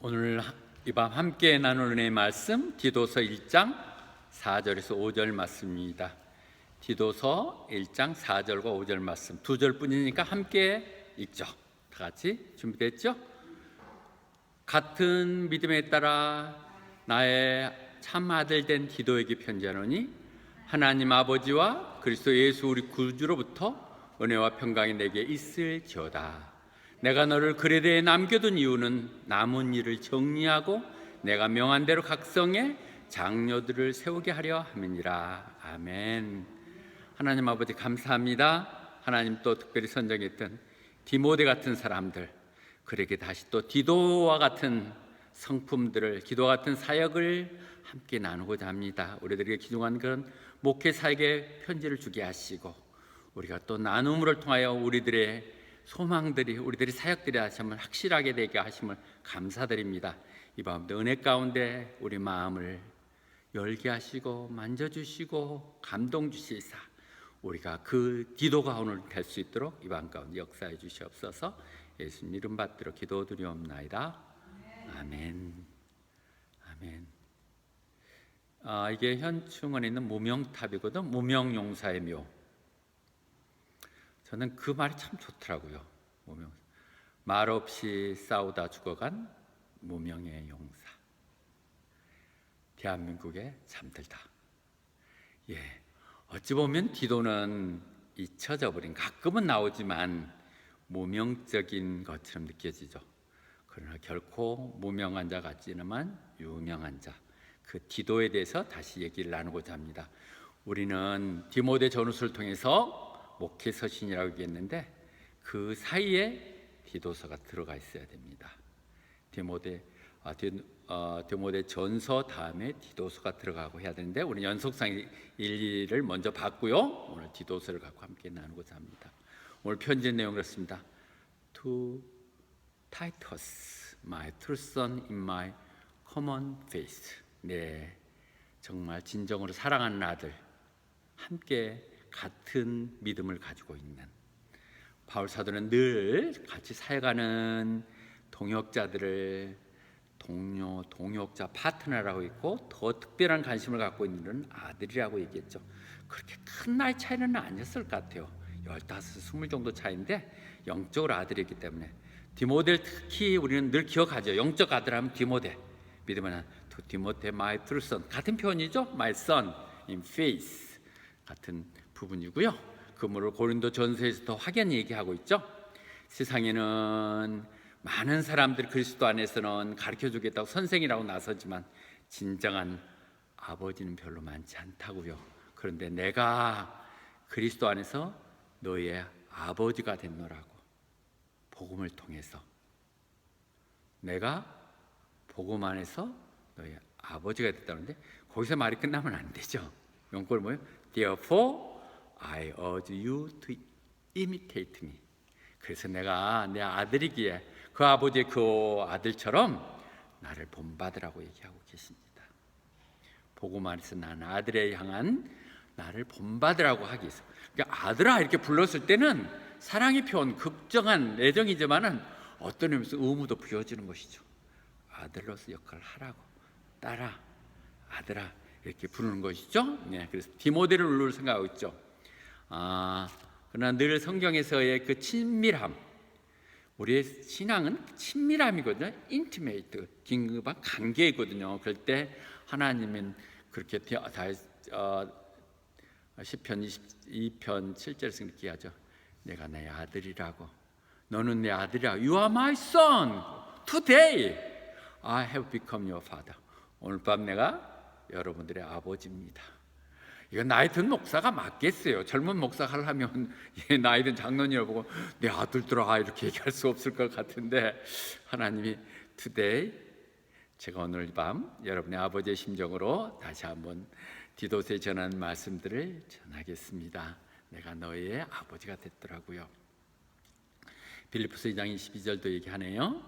오늘 이 밤 함께 나눌 은혜의 말씀 디도서 1장 4절에서 5절 말씀입니다. 디도서 1장 4절과 5절 말씀 두 절뿐이니까 함께 읽죠. 다 같이 준비됐죠? 같은 믿음에 따라 나의 참 아들 된 디도에게 편지하노니 하나님 아버지와 그리스도 예수 우리 구주로부터 은혜와 평강이 내게 있을지어다. 내가 너를 그레데에 남겨둔 이유는 남은 일을 정리하고 내가 명한 대로 각성해 장로들을 세우게 하려 함이니라. 아멘. 하나님 아버지 감사합니다. 하나님 또 특별히 선정했던 디모데 같은 사람들, 그에게 다시 또 디도와 같은 성품들을, 기도와 같은 사역을 함께 나누고자 합니다. 우리들에게 기중한 그런 목회 사역에 편지를 주게 하시고, 우리가 또 나눔을 통하여 우리들의 소망들이, 우리들의 사역들이 다시 한번 확실하게 되게 하심을 감사드립니다. 이 밤도 은혜 가운데 우리 마음을 열게 하시고 만져주시고 감동 주시사 우리가 그 디도가 오늘 될 수 있도록 이 밤 가운데 역사해 주시옵소서. 예수님 이름 받들어 기도드리옵나이다. 아멘. 아멘. 이게 현충원에 있는 무명탑이거든. 무명용사의 묘. 저는 그 말이 참 좋더라고요. 말 없이 싸우다 죽어간 무명의 용사. 대한민국에 잠들다. 어찌 보면 디도는 잊혀져 버린, 가끔은 나오지만 무명적인 것처럼 느껴지죠. 그러나 결코 무명한 자 같지만 유명한 자, 그 디도에 대해서 다시 얘기를 나누고자 합니다. 우리는 디모데 전후서를 통해서 목회 서신이라고 얘기했는데 그 사이에 디도서가 들어가 있어야 됩니다. 디모데 전서 다음에 디도서가 들어가고 해야 되는데 우리 연속상 1, 2를 먼저 봤고요. 오늘 디도서를 갖고 함께 나누고자 합니다. 오늘 편지 내용 그렇습니다. To Titus, my true son in my common faith. 네, 정말 진정으로 사랑하는 아들, 함께 같은 믿음을 가지고 있는 바울 사도는 늘 같이 사역하는 동역자들을 동역자 파트너라고 있고 더 특별한 관심을 갖고 있는 아들이라고 얘기했죠. 그렇게 큰 나이 차이는 아니었을 것 같아요. 15, 20 정도 차이인데 영적으로 아들이기 때문에 디모데를 특히 우리는 늘 기억하죠. 영적 아들 하면 디모데, 믿음은 to 디모데 my true son, 같은 표현이죠. my son in faith, 같은 부분이고요. 그물을 고린도 전서에서 더 확연히 얘기하고 있죠. 세상에는 많은 사람들이 그리스도 안에서는 가르쳐주겠다고 선생이라고 나서지만 진정한 아버지는 별로 많지 않다고요. 그런데 내가 그리스도 안에서 너의 아버지가 됐노라고, 복음을 통해서 내가 복음 안에서 너의 아버지가 됐다는데 거기서 말이 끝나면 안 되죠. 용골 뭐예요? Therefore I urge you to imitate me. 그래서 내가 내 아들이기에 그 아버지의 그 아들처럼 나를 본받으라고 얘기하고 계십니다. 복음 안에서 나는 아들에 향한 나를 본받으라고 하기 위해서, 그러니까 아들아 이렇게 불렀을 때는 사랑의 표현, 극정한 애정이지만은 어떤 의미에서 의무도 부여지는 것이죠. 아들로서 역할을 하라고, 딸아, 아들아 이렇게 부르는 것이죠. 네, 그래서 디모데를 울릴 생각하고 있죠. 그러나 늘 성경에서의 그 친밀함, 우리의 신앙은 친밀함이거든요. 인티메이트, 긴급한 관계이거든요. 그럴 때 하나님은 그렇게 시편 22편 7절에서 이렇게 하죠. 내가 내 아들이라고, 너는 내 아들이야. You are my son. Today I have become your father. 오늘 밤 내가 여러분들의 아버지입니다. 이건 나이 든 목사가 맞겠어요. 젊은 목사가 하려면 나이 든 장로님을 보고 내 아들들아 이렇게 얘기할 수 없을 것 같은데, 하나님이 today, 제가 오늘 밤 여러분의 아버지의 심정으로 다시 한번 디도서에 전한 말씀들을 전하겠습니다. 내가 너의 아버지가 됐더라고요. 빌립보서 2장 22절도 얘기하네요.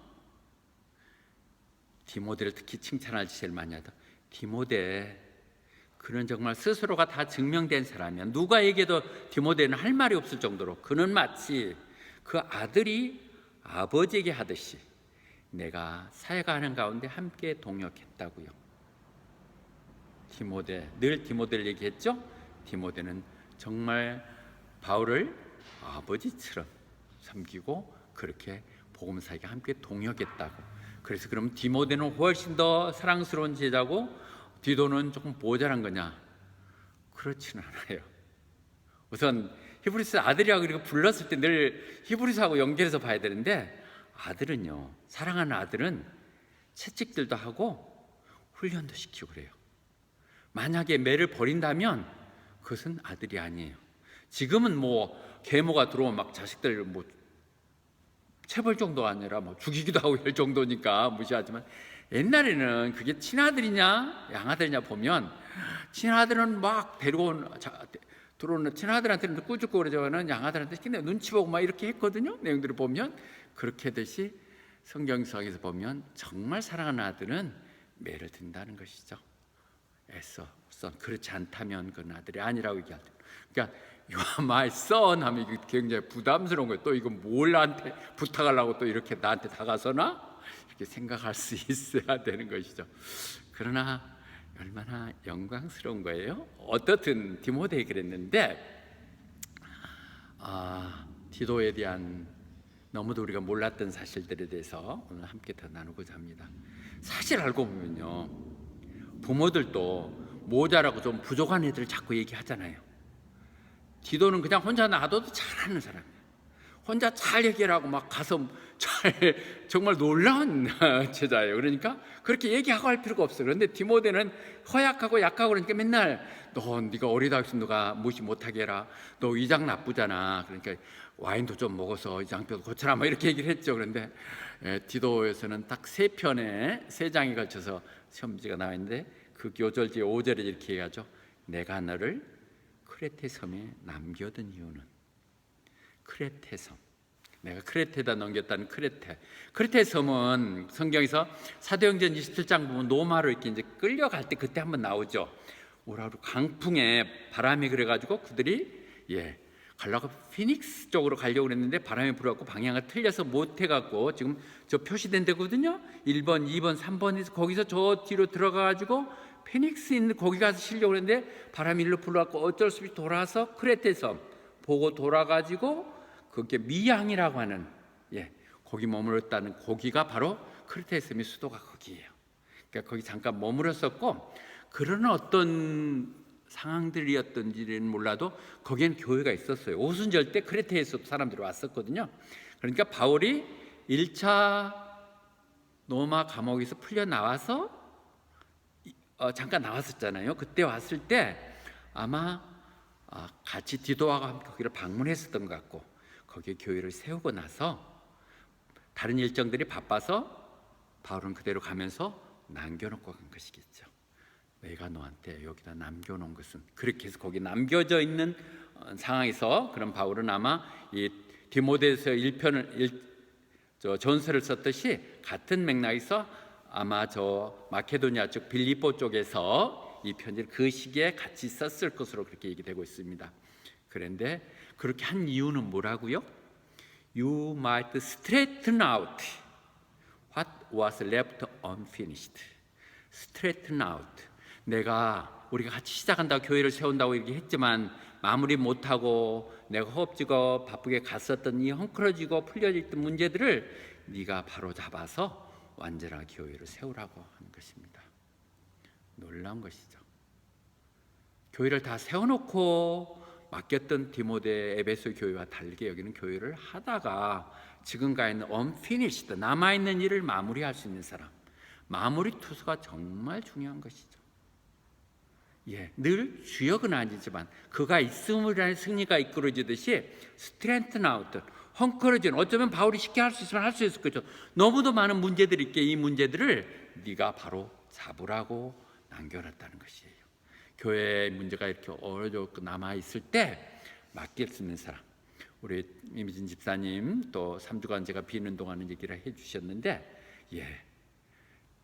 디모데를 특히 칭찬할 제일 많이 하다. 디모데, 그는 정말 스스로가 다 증명된 사람이야. 누가에게도 디모데는 할 말이 없을 정도로 그는 마치 그 아들이 아버지에게 하듯이 내가 사역하는 가운데 함께 동역했다고요. 디모데, 늘 디모데를 얘기했죠. 디모데는 정말 바울을 아버지처럼 섬기고 그렇게 복음사에게 함께 동역했다고. 그래서 그럼 디모데는 훨씬 더 사랑스러운 제자고 디도는 조금 모자란 거냐? 그렇지는 않아요. 우선 히브리서 아들이라고 이렇게 불렀을 때 늘 히브리서하고 연결해서 봐야 되는데, 아들은요, 사랑하는 아들은 채찍들도 하고 훈련도 시키고 그래요. 만약에 매를 버린다면 그것은 아들이 아니에요. 지금은 뭐 계모가 들어오면 막 자식들 뭐 체벌 정도가 아니라 뭐 죽이기도 하고 이럴 정도니까 무시하지만, 옛날에는 그게 친아들이냐 양아들이냐 보면 친아들은 막 들어오는 친아들한테는 꾸짖고 양아들한테 그냥 눈치 보고 막 이렇게 했거든요. 내용들을 보면 그렇게 하듯이 성경서에서 보면 정말 사랑하는 아들은 매를 든다는 것이죠. 애써 그렇지 않다면 그건 아들이 아니라고 얘기할 때, 그러니까 You are my son 하면 이게 굉장히 부담스러운 거예요. 또 이거 뭘 나한테 부탁하려고 또 이렇게 나한테 다가서나? 이렇게 생각할 수 있어야 되는 것이죠. 그러나 얼마나 영광스러운 거예요. 어떻든 디모데에 그랬는데, 디도에 대한 너무도 우리가 몰랐던 사실들에 대해서 오늘 함께 더 나누고자 합니다. 사실 알고 보면요, 부모들도 모자라고 좀 부족한 애들 자꾸 얘기하잖아요. 디도는 그냥 혼자 놔둬도 잘하는 사람이에요. 혼자 잘 얘기하고 막 가서 정말 놀라운 제자예요. 그러니까 그렇게 얘기하고 할 필요가 없어요. 그런데 디모데는 허약하고 약하고 그러니까 맨날 네가 어리다 해서 누가 무시 못하게 해라. 너 위장 나쁘잖아. 그러니까 와인도 좀 먹어서 위장뼈도 고쳐라. 막 이렇게 얘기를 했죠. 그런데 디도에서는 딱 3편에 3장에 걸쳐서 시험지가 나와 있는데, 그 교절지 5절에 이렇게 얘기하죠. 내가 너를 크레테 섬에 남겨둔 이유는, 크레테 섬, 내가 크레테에다 넘겼다는 크레테 섬은 성경에서 사도행전 27장 보면 노마로 이렇게 이제 끌려갈 때 그때 한번 나오죠. 오라로 강풍에 바람이 그래가지고 그들이 가려고 피닉스 쪽으로 가려고 그랬는데 바람이 불어갖고 방향을 틀려서 못 해갖고, 지금 저 표시된 데거든요. 1번, 2번, 3번에서 거기서 저 뒤로 들어가가지고 피닉스 있는 거기 가서 쉬려고 했는데 바람이 일로 불어갖고 어쩔 수 없이 돌아서 크레테 섬 보고 돌아가지고 그게 미양이라고 하는 거기 머물렀다는, 거기가 바로 크레테 섬의 수도가 거기예요. 그러니까 거기 잠깐 머물렀었고, 그런 어떤 상황들이었던지는 몰라도 거기에는 교회가 있었어요. 오순절 때 크레테에서 사람들이 왔었거든요. 그러니까 바울이 1차 노마 감옥에서 풀려 나와서 잠깐 나왔었잖아요. 그때 왔을 때 아마 같이 디도와 함께 거기를 방문했었던 것 같고, 거기에 교회를 세우고 나서 다른 일정들이 바빠서 바울은 그대로 가면서 남겨놓고 간 것이겠죠. 내가 너한테 여기다 남겨놓은 것은, 그렇게 해서 거기 남겨져 있는 상황에서 그런 바울은 아마 이 디모데에서 1편을 전서를 썼듯이 같은 맥락에서 아마 저 마케도니아 쪽 빌립보 쪽에서 이 편지를 그 시기에 같이 썼을 것으로 그렇게 얘기되고 있습니다. 그런데 그렇게 한 이유는 뭐라고요? You might straighten out what was left unfinished. Straighten out. 우리가 같이 시작한다고 교회를 세운다고 얘기했지만 마무리 못하고 내가 허겁지겁 바쁘게 갔었던 이 헝클어지고 풀려있던 문제들을 네가 바로 잡아서 완전한 교회를 세우라고 하는 것입니다. 놀라운 것이죠. 교회를 다 세워놓고 맡겼던 디모데 에베소 교회와 다르게 여기는 교회를 하다가 지금 가 있는 unfinished, 남아있는 일을 마무리할 수 있는 사람, 마무리 투수가 정말 중요한 것이죠. 늘 주역은 아니지만 그가 있음으로 인한 승리가 이끌어지듯이 스트렝튼 아웃, 헝클어진, 어쩌면 바울이 쉽게 할 수 있으면 할 수 있을 거죠. 너무도 많은 문제들이 있기에 이 문제들을 네가 바로 잡으라고 남겨놨다는 것이에요. 교회의 문제가 이렇게 어렵고 남아있을 때 맡길 수 있는 사람, 우리 이미진 집사님 또 3주간 제가 비는 동안은 얘기를 해주셨는데,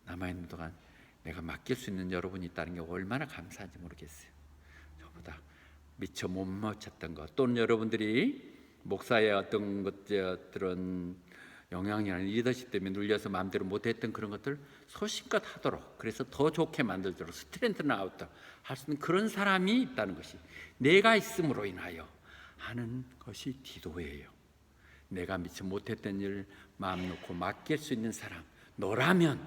남아있는 동안 내가 맡길 수 있는 여러분이 있다는 게 얼마나 감사한지 모르겠어요. 저보다 미처 못 맞췄던 것, 또는 여러분들이 목사의 어떤 것들은 영향이나 리더십 때문에 눌려서 마음대로 못했던 그런 것들 소신껏 하도록, 그래서 더 좋게 만들도록 스트렝트는 아웃도 할 수 있는 그런 사람이 있다는 것이, 내가 있음으로 인하여 하는 것이 디도예요. 내가 미처 못했던 일 마음 놓고 맡길 수 있는 사람, 너라면,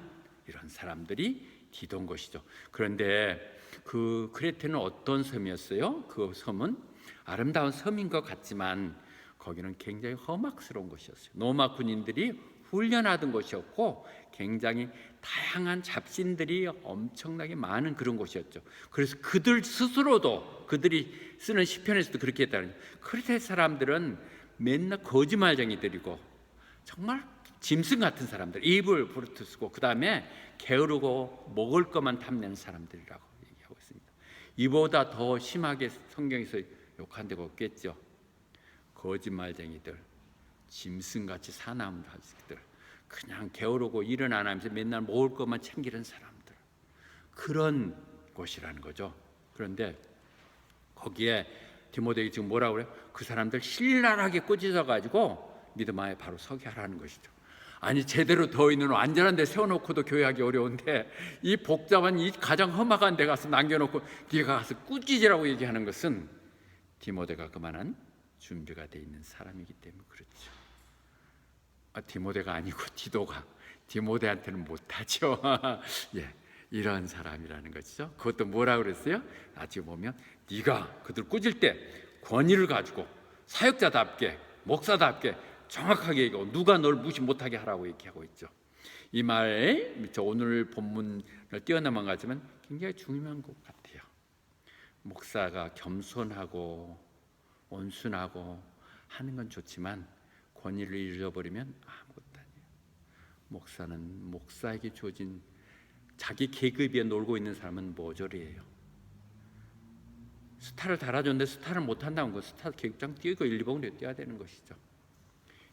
이런 사람들이 디도인 것이죠. 그런데 그 크레테는 어떤 섬이었어요? 그 섬은 아름다운 섬인 것 같지만 거기는 굉장히 험악스러운 곳이었어요. 로마 군인들이 훈련하던 곳이었고 굉장히 다양한 잡신들이 엄청나게 많은 그런 곳이었죠. 그래서 그들 스스로도, 그들이 쓰는 시편에서도 그렇게 했다는 거예요. 크레테 사람들은 맨날 거짓말쟁이들이고 정말 짐승 같은 사람들, 이불 브루투스고, 그 다음에 게으르고 먹을 것만 탐내는 사람들이라고 얘기하고 있습니다. 이보다 더 심하게 성경에서 욕한 데가 없겠죠. 거짓말쟁이들, 짐승같이 사나운 자식들, 그냥 게으르고 일은 안 하면서 맨날 먹을 것만 챙기는 사람들, 그런 곳이라는 거죠. 그런데 거기에 디모데에게 지금 뭐라고 그래요? 그 사람들 신랄하게 꾸짖어 가지고 믿음 안에 바로 서게 하라는 것이죠. 아니, 제대로 더 있는 완전한 데 세워놓고도 교회하기 어려운데 이 복잡한, 이 가장 험악한 데 가서 남겨놓고 네가 가서 꾸짖으라고 얘기하는 것은 디모데가 그만한 준비가 돼 있는 사람이기 때문에 그렇죠. 디모데가 아니고 디도가 디모데한테는 못하죠. 예, 이런 사람이라는 것이죠. 그것도 뭐라 그랬어요? 나중에 보면 네가 그들 꾸질 때 권위를 가지고 사역자답게, 목사답게 정확하게 얘기하고 누가 널 무시 못하게 하라고 얘기하고 있죠. 이 말, 오늘 본문을 뛰어넘어 가지만 굉장히 중요한 것 같아요. 목사가 겸손하고 온순하고 하는 건 좋지만 권위를 잃어버리면 아무것도 아니에요. 목사는 목사에게 주어진 자기 계급에 놀고 있는 사람은 모조리예요. 스타를 달아줬는데 스타를 못한다는 건 스타 계급장 뛰고 1, 2번에 뛰어야 되는 것이죠.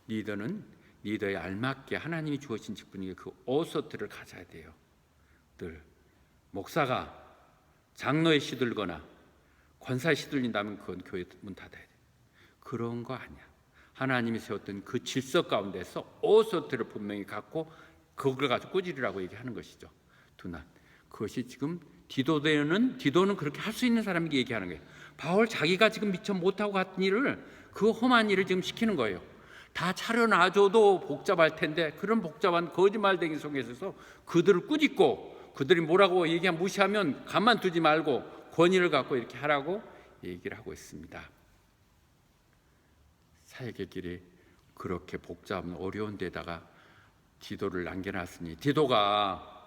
리더는 리더에 알맞게 하나님이 주어진 직분이게 그 오소트를 가져야 돼요. 늘 목사가 장로에 시들거나 권사에 시들린다면 그건 교회 문 닫아야 돼요. 그런 거 아니야. 하나님이 세웠던 그 질서 가운데서 오소트를 분명히 갖고 그걸 가지고 꾸짖으라고 얘기하는 것이죠. 두난, 그것이 지금 디도는 그렇게 할 수 있는 사람에게 얘기하는 거예요. 바울 자기가 지금 미처 못하고 갔던 일을, 그 험한 일을 지금 시키는 거예요. 다 차려놔줘도 복잡할 텐데 그런 복잡한 거짓말쟁이 속에서 그들을 꾸짖고, 그들이 뭐라고 얘기하면 무시하면 가만두지 말고 권위를 갖고 이렇게 하라고 얘기를 하고 있습니다. 사역의 길이 그렇게 복잡한 어려운 데다가 디도를 남겨놨으니, 디도가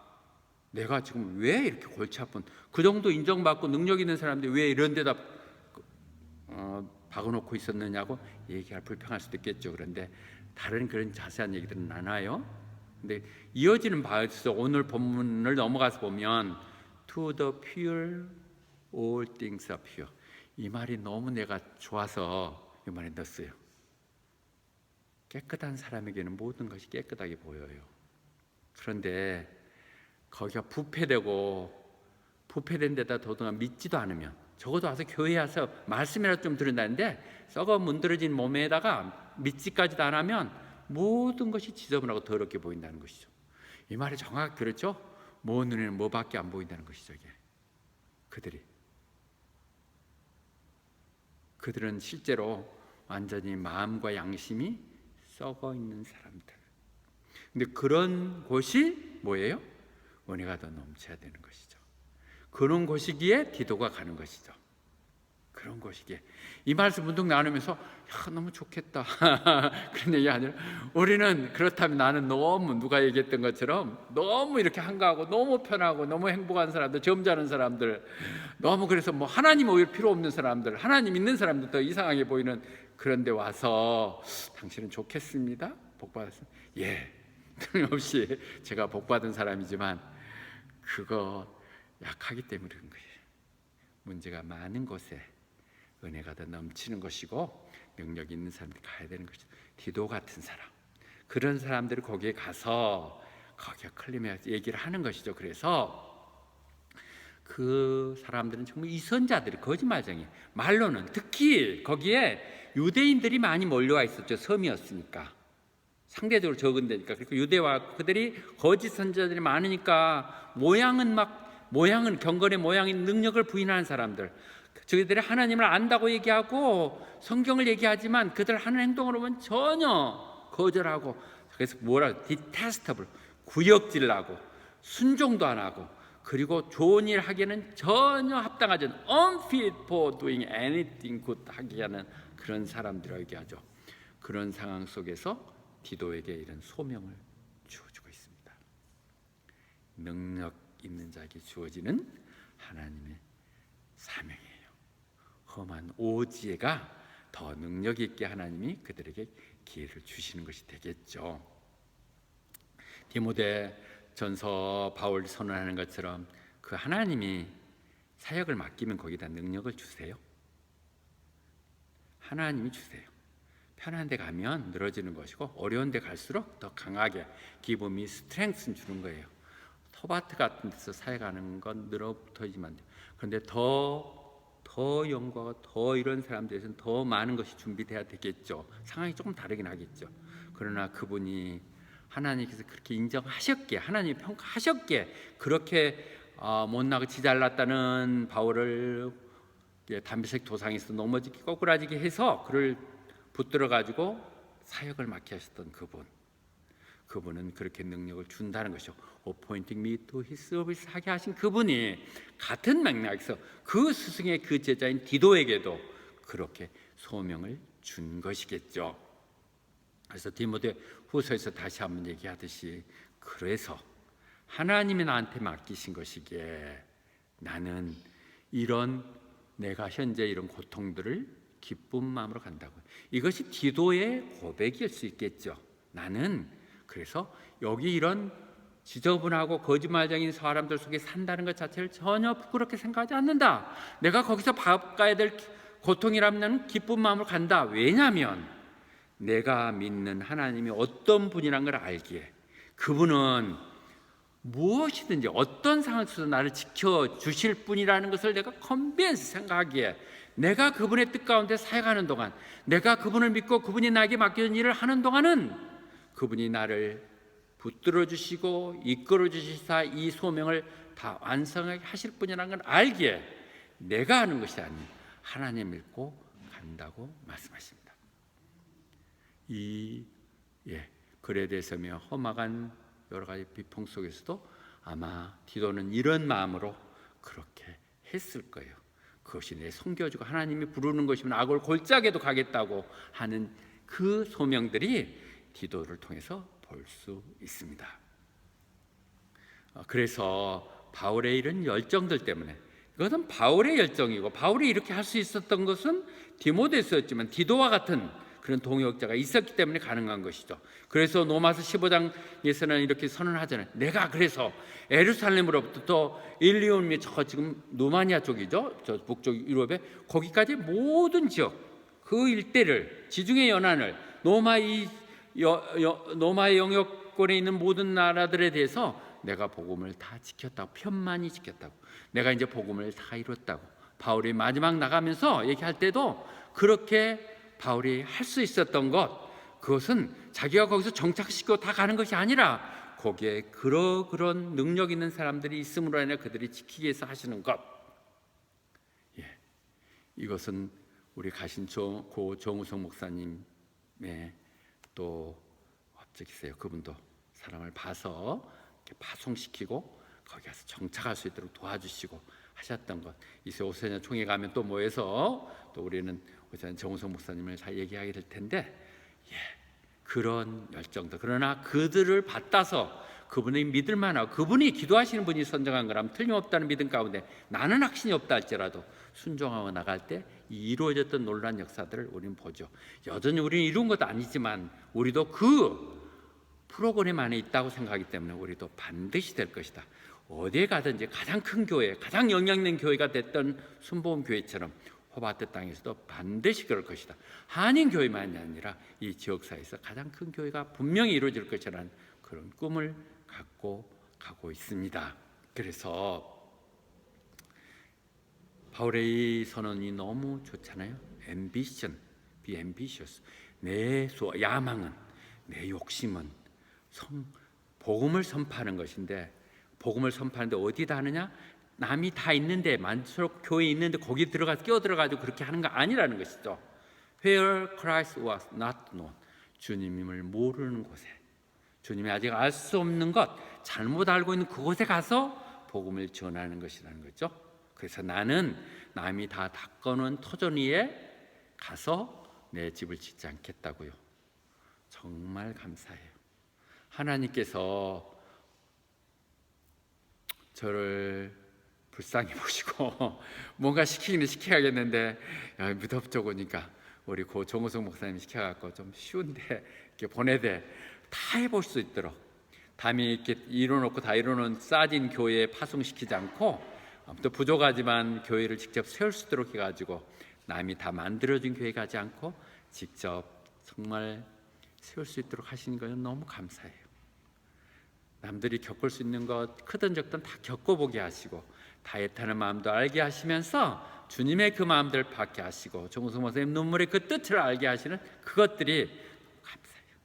내가 지금 왜 이렇게 골치 아픈, 그 정도 인정받고 능력 있는 사람들이 왜 이런 데다 박아놓고 있었느냐고 얘기할, 불평할 수도 있겠죠. 그런데 다른 그런 자세한 얘기들은 안 와요. 근데 이어지는 바에서 오늘 본문을 넘어가서 보면 To the pure all things are pure, 이 말이 너무 내가 좋아서 이 말에 넣었어요. 깨끗한 사람에게는 모든 것이 깨끗하게 보여요. 그런데 거기가 부패된 데다 더더나 믿지도 않으면, 적어도 와서 교회에 와서 말씀이라도 좀 들은다는데 썩어 문드러진 몸에다가 믿지까지도 안 하면 모든 것이 지저분하고 더럽게 보인다는 것이죠. 이 말이 정확히 그렇죠. 뭐 눈에는 뭐밖에 안 보인다는 것이죠. 이게 그들은 실제로 완전히 마음과 양심이 썩어 있는 사람들. 근데 그런 곳이 뭐예요? 은혜가 더 넘쳐야 되는 것이죠. 그런 곳이기에 디도가 가는 것이죠. 그런 곳이기에. 이 말씀 문득 나누면서 야, 너무 좋겠다 그런 얘기 아니라, 우리는 그렇다면 나는 너무 누가 얘기했던 것처럼 너무 이렇게 한가하고 너무 편하고 너무 행복한 사람들, 점잖은 사람들, 너무 그래서 뭐 하나님 오히려 필요 없는 사람들, 하나님 있는 사람들 더 이상하게 보이는 그런 데 와서 당신은 좋겠습니다, 복받았습니다. 예, 틀림없이 제가 복받은 사람이지만 그거 약하기 때문에 그런 거예요. 문제가 많은 곳에 은혜가 더 넘치는 것이고 능력 있는 사람들이 가야 되는 것이죠. 디도 같은 사람, 그런 사람들이 거기에 가서 거기에 클림에 얘기를 하는 것이죠. 그래서 그 사람들은 정말 이선자들이, 거짓말쟁이, 말로는 특히 거기에 유대인들이 많이 몰려와 있었죠. 섬이었으니까 상대적으로 적은 데니까. 그리고 유대와 그들이 거짓 선지자들이 많으니까 모양은 경건의 모양인 능력을 부인하는 사람들, 저희들이 하나님을 안다고 얘기하고 성경을 얘기하지만 그들 하는 행동으로 보면 전혀 거절하고, 그래서 detestable, 구역질나고 순종도 안 하고, 그리고 좋은 일 하기에는 전혀 합당하지 않은 unfit for doing anything good 하기에는 그런 사람들이라고 얘기하죠. 그런 상황 속에서 디도에게 이런 소명을 주어주고 있습니다. 능력 있는 자에게 주어지는 하나님의 사명이에요. 험한 오지혜가 더 능력 있게 하나님이 그들에게 기회를 주시는 것이 되겠죠. 디모데전서 바울이 선언하는 것처럼 그 하나님이 사역을 맡기면 거기다 능력을 주세요. 하나님이 주세요. 편한 데 가면 늘어지는 것이고 어려운 데 갈수록 더 강하게 기쁨이 스트렝스는 주는 거예요. 토마트 같은 데서 사역하는 건 늘어붙어지만 돼요. 그런데 더 연구하고 더 이런 사람들에서는 더 많은 것이 준비돼야 되겠죠. 상황이 조금 다르긴 하겠죠. 그러나 그분이 하나님께서 그렇게 인정하셨기에, 하나님이 평가하셨기에 그렇게 못나고 지잘났다는 바울을 담배색 도상에서 넘어지게 꼬꾸라지게 해서 그를 붙들어 가지고 사역을 맡게 하셨던 그분은 그렇게 능력을 준다는 것이죠. appointing me to his service 하게 하신 그분이 같은 맥락에서 그 스승의 그 제자인 디도에게도 그렇게 소명을 준 것이겠죠. 그래서 디모데 후서에서 다시 한번 얘기하듯이, 그래서 하나님이 나한테 맡기신 것이기에 나는 내가 현재 이런 고통들을 기쁜 마음으로 간다고. 이것이 디도의 고백일 수 있겠죠. 나는 그래서 여기 이런 지저분하고 거짓말쟁인 사람들 속에 산다는 것 자체를 전혀 부끄럽게 생각하지 않는다. 내가 거기서 받아야 될 고통이라면 기쁜 마음으로 간다. 왜냐하면 내가 믿는 하나님이 어떤 분이란 걸 알기에, 그분은 무엇이든지 어떤 상황 속에서 나를 지켜주실 분이라는 것을 내가 컨비언스 생각하기에, 내가 그분의 뜻 가운데 사역하는 동안, 내가 그분을 믿고 그분이 나에게 맡겨진 일을 하는 동안은 그분이 나를 붙들어 주시고 이끌어 주시사 이 소명을 다 완성하게 하실 분이라는 걸 알기에 내가 하는 것이 아닌 하나님 믿고 간다고 말씀하십니다. 글에 대해서며 험악한 여러 가지 비평 속에서도 아마 디도는 이런 마음으로 그렇게 했을 거예요. 그것이 내 섬겨주고 하나님이 부르는 것이면 악을 골짜기에도 가겠다고 하는 그 소명들이 디도를 통해서 볼 수 있습니다. 그래서 바울의 이런 열정들 때문에, 이것은 바울의 열정이고 바울이 이렇게 할 수 있었던 것은 디모데서였지만 디도와 같은 그런 동역자가 있었기 때문에 가능한 것이죠. 그래서 로마서 15장에서는 이렇게 선언하잖아요. 내가 그래서 예루살렘으로부터 일리온 및 지금 루마니아 쪽이죠, 저 북쪽 유럽에 거기까지 모든 지역 그 일대를, 지중해 연안을, 로마의 영역권에 있는 모든 나라들에 대해서 내가 복음을 다 지켰다고, 편만히 지켰다고, 내가 이제 복음을 다 이뤘다고 바울이 마지막 나가면서 얘기할 때도 그렇게 바울이 할 수 있었던 것, 그것은 자기가 거기서 정착시키고 다 가는 것이 아니라 거기에 그런 능력 있는 사람들이 있음으로 인해 그들이 지키기 위해서 하시는 것. 이것은 우리 가신 고 정우성 목사님의 또 업적이세요. 그분도 사람을 봐서 이렇게 파송시키고 거기 가서 정착할 수 있도록 도와주시고 하셨던 것. 이제 오세냐 총회 가면 또 모여서 또 우리는 오세냐 정우성 목사님을 다 얘기하게 될 텐데, 그런 열정도, 그러나 그들을 받아서 그분이 믿을 만하고 그분이 기도하시는 분이 선정한 거라면 틀림없다는 믿음 가운데 나는 확신이 없다 할지라도 순종하고 나갈 때 이루어졌던 놀라운 역사들을 우리는 보죠. 여전히 우리는 이룬 것도 아니지만 우리도 그 프로그램 안에 있다고 생각하기 때문에 우리도 반드시 될 것이다. 어디에 가든지 가장 큰 교회, 가장 영향 있는 교회가 됐던 순복음교회처럼 호바트 땅에서도 반드시 그럴 것이다. 한인교회만이 아니라 이 지역사회에서 가장 큰 교회가 분명히 이루어질 것이라는 그런 꿈을 갖고 가고 있습니다. 그래서 바울의 이 선언이 너무 좋잖아요. ambition, be ambitious. 내 야망은, 내 욕심은 복음을 선포하는 것인데, 복음을 선포하는데 어디다 하느냐? 남이 다 있는데, 만수록 교회에 있는데 거기 들어가서 끼어들어가지고 그렇게 하는 거 아니라는 것이죠. Where Christ was not known, 주님을 모르는 곳에, 주님이 아직 알 수 없는 것, 잘못 알고 있는 그곳에 가서 복음을 전하는 것이라는 거죠. 그래서 나는 남이 다 닦아놓은 터전 위에 가서 내 집을 짓지 않겠다고요. 정말 감사해요. 하나님께서 저를 불쌍히 보시고 뭔가 시키기는 시켜야겠는데 무덥죠 보니까 우리 고 정우성 목사님 시켜갖고 좀 쉬운데 이렇게 보내되 다 해볼 수 있도록, 담이 이렇게 이뤄놓고 다 이뤄놓은 쌓인 교회에 파송시키지 않고, 또 부족하지만 교회를 직접 세울 수 있도록 해가지고 남이 다 만들어진 교회 가지 않고 직접 정말 세울 수 있도록 하시는 것은 너무 감사해요. 남들이 겪을 수 있는 것 크든 적든 다 겪어보게 하시고 다이어트하는 마음도 알게 하시면서 주님의 그 마음들을 받게 하시고 정우성 목사님 눈물의 그 뜻을 알게 하시는 그것들이 감사해요.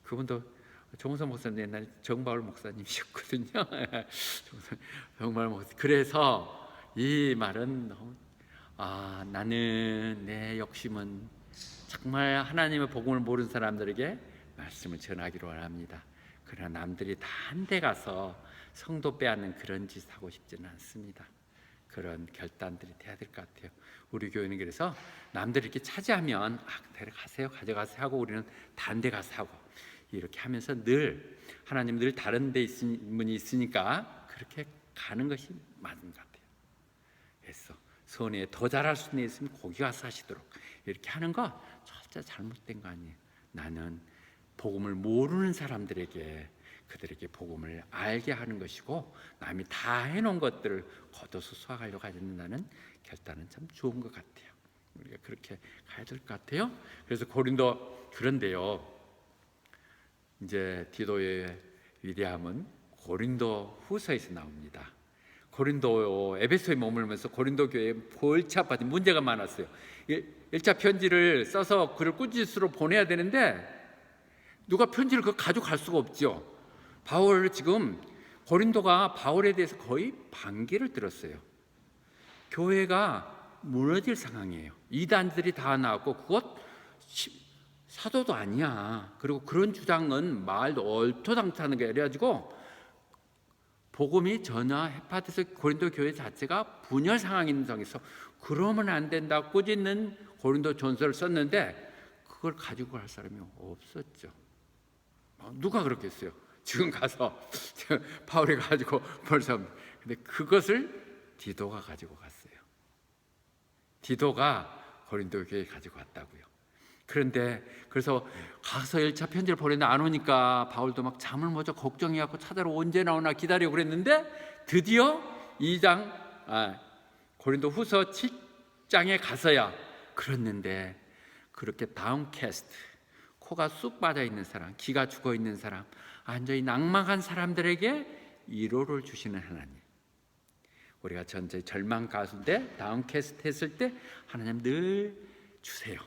그분도 정우성 목사님 옛날에 정바울 목사님이셨거든요. 정바울 목사님. 그래서 이 말은 너무, 나는 내 욕심은 정말 하나님의 복음을 모르는 사람들에게 말씀을 전하기로 합니다. 그러나 남들이 다 한 데 가서 성도 빼앗는 그런 짓 하고 싶지는 않습니다. 그런 결단들이 돼야 될 것 같아요. 우리 교회는 그래서 남들이 이렇게 차지하면 데려가세요, 가져가세요 하고 우리는 다른 데 가서 하고 이렇게 하면서 늘 하나님 늘 다른 데 있는 분이 있으니까 그렇게 가는 것이 맞는 것 같아요. 그래서 선에 더 잘할 수 있으면 거기 가서 하시도록 이렇게 하는 거 절대 잘못된 거 아니에요. 나는 복음을 모르는 사람들에게 그들에게 복음을 알게 하는 것이고 남이 다 해놓은 것들을 걷어서 수확하려고 하는다는 결단은 참 좋은 것 같아요. 우리가 그렇게 가야 될 것 같아요. 그래서 고린도, 그런데요 이제 디도의 위대함은 고린도 후서에서 나옵니다. 고린도 에베소에 머물면서 고린도 교회에 골치 아파진 문제가 많았어요. 1차 편지를 써서 그를 꾸짖으러 보내야 되는데 누가 편지를 가져갈 수가 없죠. 바울, 지금 고린도가 바울에 대해서 거의 반기를 들었어요. 교회가 무너질 상황이에요. 이단들이 다 나왔고 그것 사도도 아니야. 그리고 그런 주장은 말도 얼토당토하는 게 이래가지고 복음이 전혀 해파돼서 고린도 교회 자체가 분열 상황인 상황에서 그러면 안 된다 꾸짖는 고린도 전서를 썼는데 그걸 가지고 갈 사람이 없었죠. 누가 그렇겠어요? 지금 가서 바울이 가지고 벌써, 근데 그것을 디도가 가지고 갔어요. 디도가 고린도 교회에 가지고 왔다고요. 그런데 그래서 가서 1차 편지를 보냈는데 안 오니까 바울도 막 잠을 못 자 걱정해갖고 찾아러 언제 나오나 기다리고 그랬는데 드디어 2장 고린도 후서 7장에 가서야, 그랬는데 그렇게 다운캐스트, 코가 쑥 빠져 있는 사람, 기가 죽어 있는 사람, 완전히 낭망한 사람들에게 위로를 주시는 하나님. 우리가 전체 절망 가운데 다운캐스트 했을 때 하나님 늘 주세요.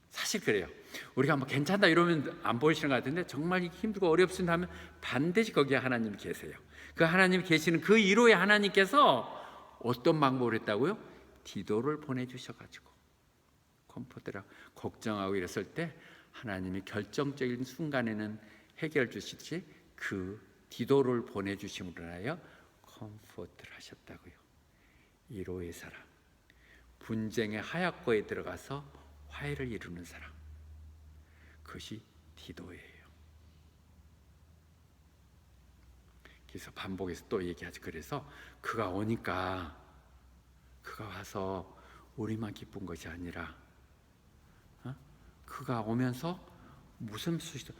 사실 그래요. 우리가 뭐 괜찮다 이러면 안 보이시는 것 같은데 정말 힘들고 어렵습니다 하면 반드시 거기에 하나님이 계세요. 그 하나님이 계시는 그 위로의 하나님께서 어떤 방법을 했다고요? 디도를 보내주셔가지고 컴포트라고 걱정하고 이랬을 때 하나님이 결정적인 순간에는 해결 주시듯이 그 디도를 보내주심으로 하여 컴포트를 하셨다고요. 위로의 사람, 분쟁의 하얗고에 들어가서 화해를 이루는 사람, 그것이 디도예요. 그래서 반복해서 또 얘기하죠. 그래서 그가 오니까 그가 와서 우리만 기쁜 것이 아니라 그가 오면서 무슨 수시도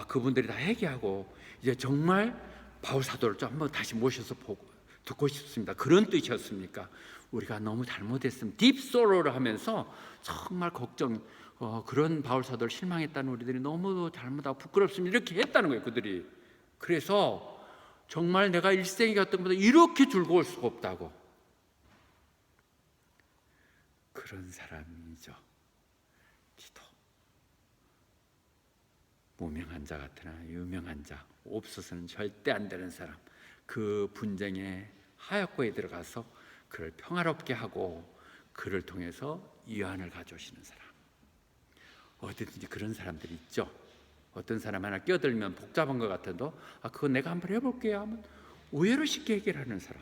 그분들이 다 회개하고 이제 정말 바울 사도를 좀 한번 다시 모셔서 보고 듣고 싶습니다. 그런 뜻이었습니까? 우리가 너무 잘못했으면 딥소로를 하면서 정말 걱정, 그런 바울 사도를 실망했다는 우리들이 너무 잘못하고 부끄럽습니다 이렇게 했다는 거예요. 그들이. 그래서 정말 내가 일생이 갔던 것보다 이렇게 즐거울 수가 없다고. 그런 사람이죠, 디도. 무명한 자 같으나 유명한 자, 없어서는 절대 안 되는 사람, 그 분쟁에 하얗고에 들어가서 그를 평화롭게 하고 그를 통해서 위안을 가져오시는 사람. 어디든지 그런 사람들이 있죠. 어떤 사람 하나 끼어들면 복잡한 것 같아도 그거 내가 한번 해볼게요 하면 의외로 쉽게 해결하는 사람.